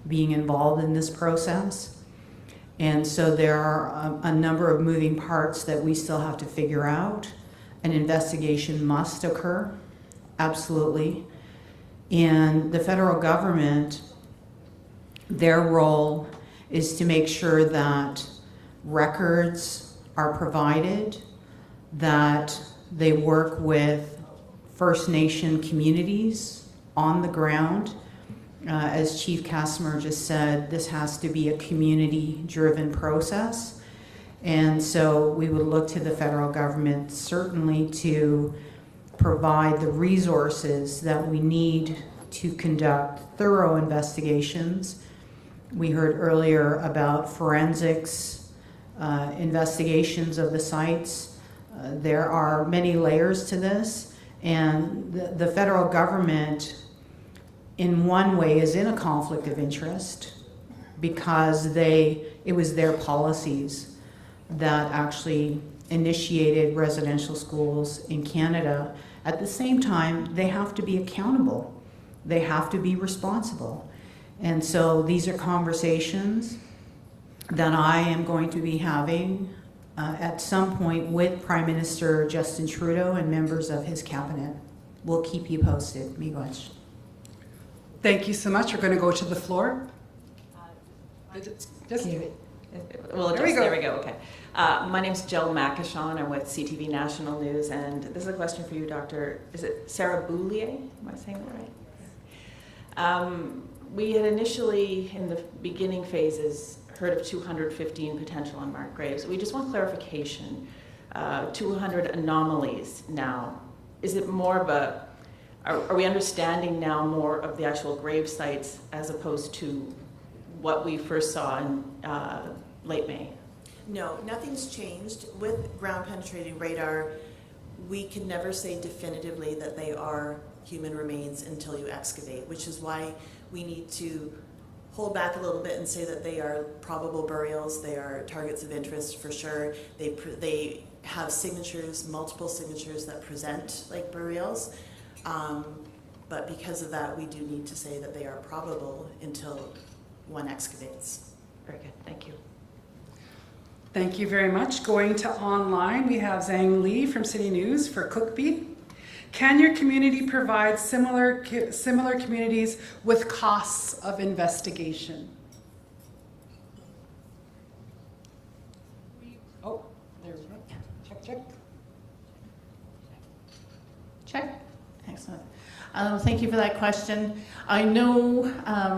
being involved in this process. And so there are a number of moving parts that we still have to figure out. An investigation must occur, absolutely. And the federal government, their role is to make sure that records are provided, that they work with First Nation communities on the ground. As Chief Casimir just said, this has to be a community-driven process. And so we would look to the federal government certainly to provide the resources that we need to conduct thorough investigations. We heard earlier about forensics, investigations of the sites. There are many layers to this, and the federal government in one way is in a conflict of interest because it was their policies that actually initiated residential schools in Canada. At the same time, they have to be accountable. They have to be responsible. And so these are conversations that I am going to be having at some point with Prime Minister Justin Trudeau and members of his cabinet. We'll keep you posted. Miigwech. Thank you so much. We're going to go to the floor. There we go. Okay. My name's Jill Makashon. I'm with CTV National News, and this is a question for you, Dr. Is it Sarah Beaulieu? Am I saying that right? We had initially, in the beginning phases, heard of 215 potential unmarked graves. We just want clarification. 200 anomalies now. Is it more of a, are we understanding now more of the actual grave sites as opposed to what we first saw in late May? No, nothing's changed. With ground penetrating radar, we can never say definitively that they are human remains until you excavate, which is why we need to hold back a little bit and say that they are probable burials. They are targets of interest for sure. They have signatures, multiple signatures that present like burials. But because of that, we do need to say that they are probable until one excavates. Very good, thank you. Thank you very much. Going to online, we have Zhang Li from City News for Cookbeat. Can your community provide similar communities with costs of investigation? Oh, there we go. Check. Check. Excellent. Thank you for that question. I know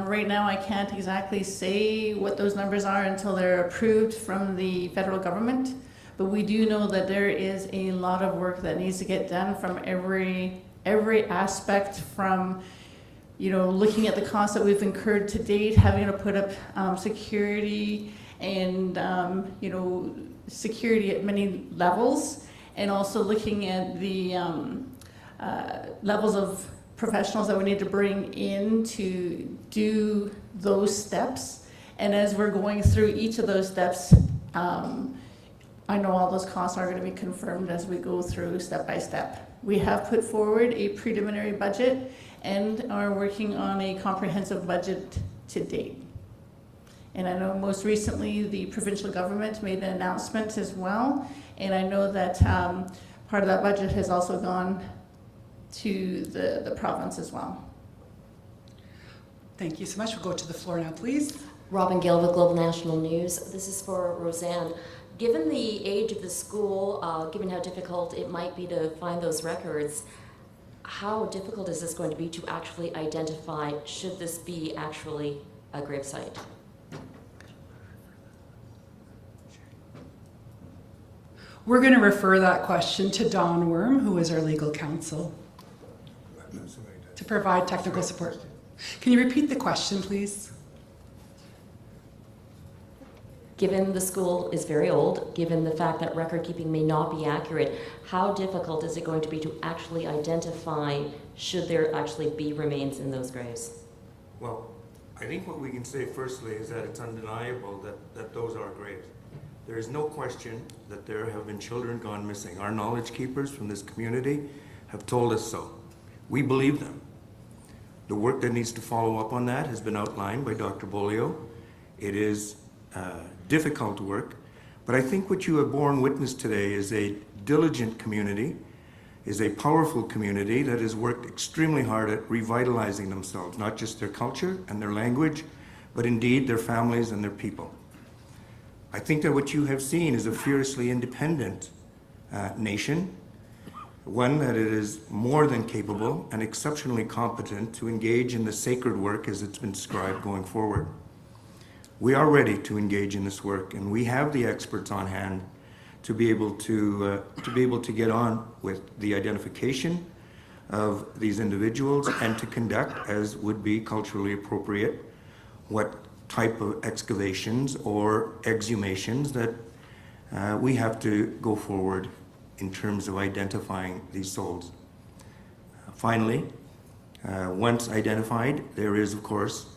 right now I can't exactly say what those numbers are until they're approved from the federal government, but we do know that there is a lot of work that needs to get done from every aspect, from looking at the costs that we've incurred to date, having to put up security and security at many levels, and also looking at the levels of professionals that we need to bring in to do those steps. And as we're going through each of those steps, I know all those costs are going to be confirmed as we go through step by step. We have put forward a preliminary budget and are working on a comprehensive budget to date. And I know most recently the provincial government made an announcement as well. And I know that part of that budget has also gone to the province as well. Thank you so much. We'll go to the floor now, please. Robin Gill with Global National News. This is for Rosanne. Given the age of the school, given how difficult it might be to find those records, how difficult is this going to be to actually identify, should this be actually a gravesite? We're going to refer that question to Don Worm, who is our legal counsel, to provide technical support. Can you repeat the question, please? Given the school is very old, given the fact that record keeping may not be accurate, how difficult is it going to be to actually identify should there actually be remains in those graves? Well, I think what we can say firstly is that it's undeniable that those are graves. There is no question that there have been children gone missing. Our knowledge keepers from this community have told us so. We believe them. The work that needs to follow up on that has been outlined by Dr. Beaulieu. It is difficult work, but I think what you have borne witness today is a diligent community, is a powerful community that has worked extremely hard at revitalizing themselves, not just their culture and their language, but indeed their families and their people. I think that what you have seen is a fiercely independent nation, one that it is more than capable and exceptionally competent to engage in the sacred work as it's been described going forward. We are ready to engage in this work, and we have the experts on hand to be able to get on with the identification of these individuals and to conduct, as would be culturally appropriate, what type of excavations or exhumations that we have to go forward in terms of identifying these souls. Finally, once identified, there is, of course,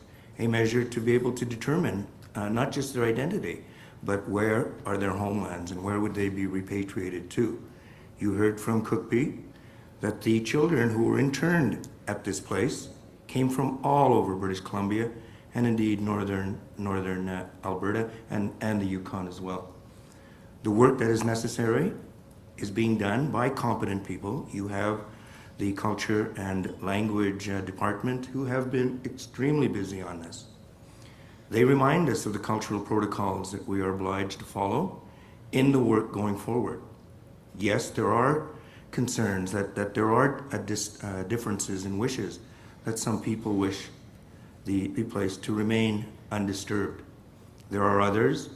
a measure to be able to determine not just their identity, but where are their homelands and where would they be repatriated to. You heard from Cookpee that the children who were interned at this place came from all over British Columbia and indeed northern Alberta and the Yukon as well. The work that is necessary is being done by competent people. You have the Culture and Language Department who have been extremely busy on this. They remind us of the cultural protocols that we are obliged to follow in the work going forward. Yes, there are concerns that there are differences in wishes, that some people wish the place to remain undisturbed. There are others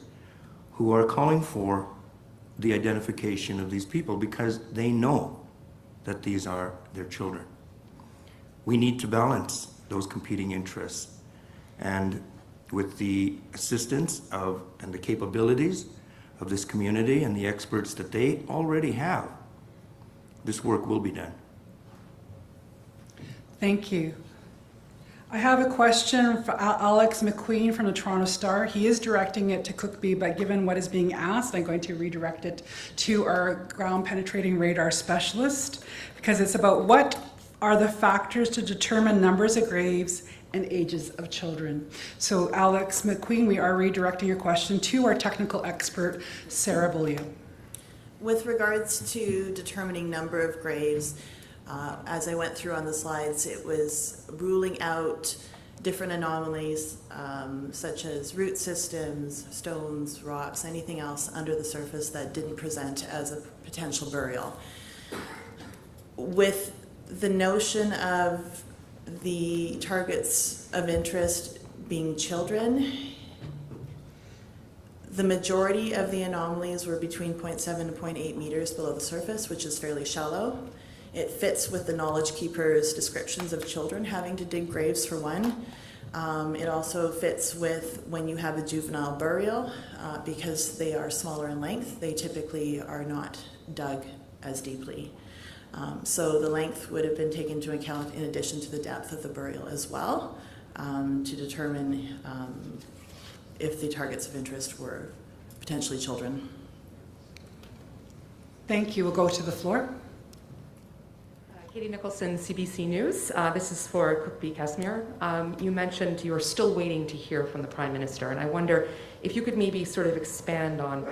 who are calling for the identification of these people because they know that these are their children. We need to balance those competing interests, and with the assistance of and the capabilities of this community and the experts that they already have, this work will be done. Thank you. I have a question for Alex McQueen from the Toronto Star. He is directing it to Cookpee, but given what is being asked, I'm going to redirect it to our ground penetrating radar specialist, because it's about what are the factors to determine numbers of graves and ages of children. So Alex McQueen, we are redirecting your question to our technical expert, Sarah Beaulieu. With regards to determining number of graves, as I went through on the slides, it was ruling out different anomalies such as root systems, stones, rocks, anything else under the surface that didn't present as a potential burial. With the notion of the targets of interest being children, the majority of the anomalies were between 0.7 and 0.8 meters below the surface, which is fairly shallow. It fits with the knowledge keepers' descriptions of children having to dig graves for one. It also fits with when you have a juvenile burial, because they are smaller in length, they typically are not dug as deeply. So the length would have been taken into account in addition to the depth of the burial as well, to determine if the targets of interest were potentially children. Thank you. We'll go to the floor. Katie Nicholson, CBC News. This is for Cookpee Casimir. You mentioned you're still waiting to hear from the Prime Minister, and I wonder if you could maybe sort of expand on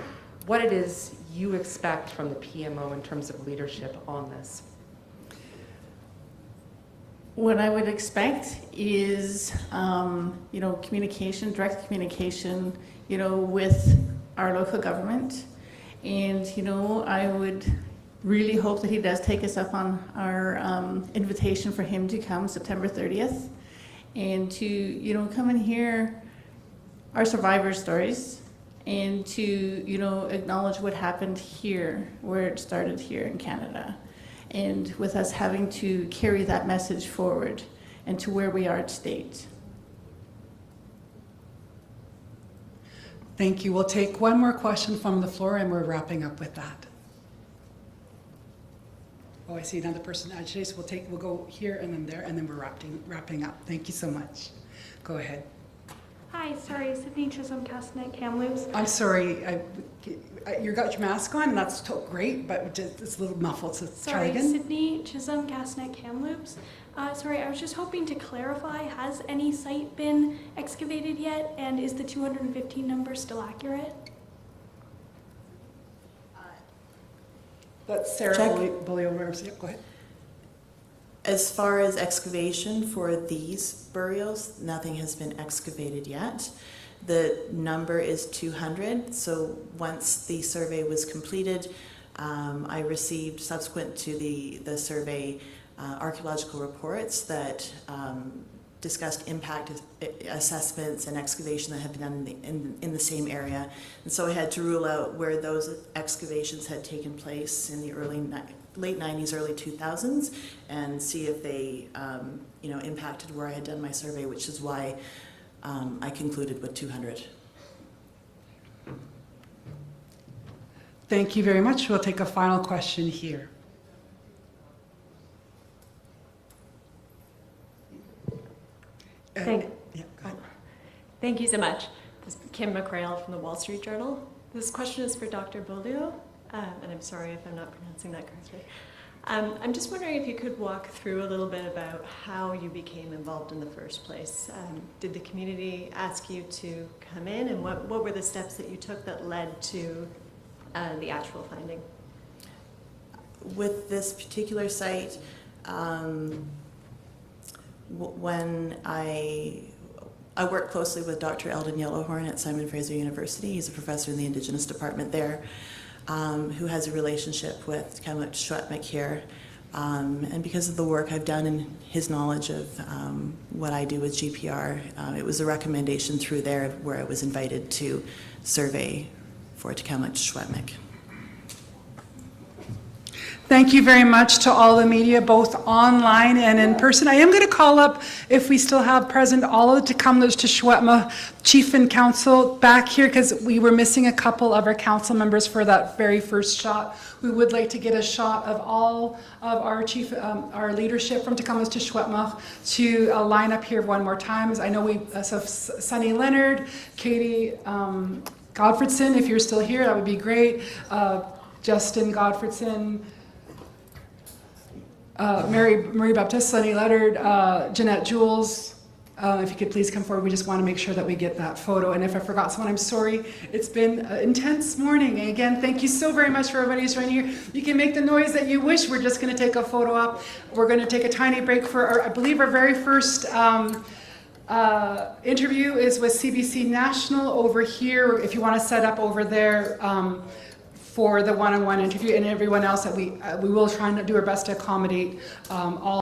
what it is you expect from the PMO in terms of leadership on this. What I would expect is, communication, direct communication, with our local government. And, I would really hope that he does take us up on our invitation for him to come September 30th and to, come and hear our survivor stories, and to, you know, acknowledge what happened here, where it started here in Canada, and with us having to carry that message forward and to where we are to date. Thank you. We'll take one more question from the floor and we're wrapping up with that. Oh, I see another person agitated, so we'll go here and then there, and then we're wrapping up. Thank you so much. Go ahead. Hi, sorry, Sydney Chisholm Castanet, Kamloops. I'm sorry, you got your mask on, and that's great, but it's a little muffled, so try again. Sorry, Sydney Chisholm Castanet, Kamloops. Sorry, I was just hoping to clarify, has any site been excavated yet, and is the 215 number still accurate? That's Sarah Beaulieu. Go ahead. As far as excavation for these burials, nothing has been excavated yet. The number is 200, so once the survey was completed, I received, subsequent to the survey, archaeological reports that discussed impact assessments and excavation that had been done in the same area. And so I had to rule out where those excavations had taken place in the late 90s, early 2000s, and see if they you know, impacted where I had done my survey, which is why I concluded with 200. Thank you very much. We'll take a final question here. Thank you so much. This is Kim McRail from the Wall Street Journal. This question is for Dr. Beaulieu, and I'm sorry if I'm not pronouncing that correctly. I'm just wondering if you could walk through a little bit about how you became involved in the first place. Did the community ask you to come in, and what were the steps that you took that led to the actual finding? With this particular site, when I work closely with Dr. Eldon Yellowhorn at Simon Fraser University. He's a professor in the Indigenous department there, who has a relationship with Kamloops Secwépemc here. And because of the work I've done and his knowledge of what I do with GPR, it was a recommendation through there where I was invited to survey for Tk'emlúps Secwépemc. Thank you very much to all the media, both online and in person. I am going to call up, if we still have present, all of the Kamloops Secwépemc Chief and Council back here, because we were missing a couple of our council members for that very first shot. We would like to get a shot of all of our our leadership from Kamloops Secwépemc to line up here one more time. I know so Sunny Leonard, Katie Godfredson, if you're still here, that would be great. Justin Godfredson, Marie Baptiste, Sunny Leonard, Jeanette Jules, if you could please come forward. We just want to make sure that we get that photo. And if I forgot someone, I'm sorry. It's been an intense morning. And again, thank you so very much for everybody who's joining here. You can make the noise that you wish. We're just going to take a photo up. We're going to take a tiny break for, I believe, our very first interview is with CBC National over here. If you want to set up over there, for the one-on-one interview, and everyone else that we will try and do our best to accommodate all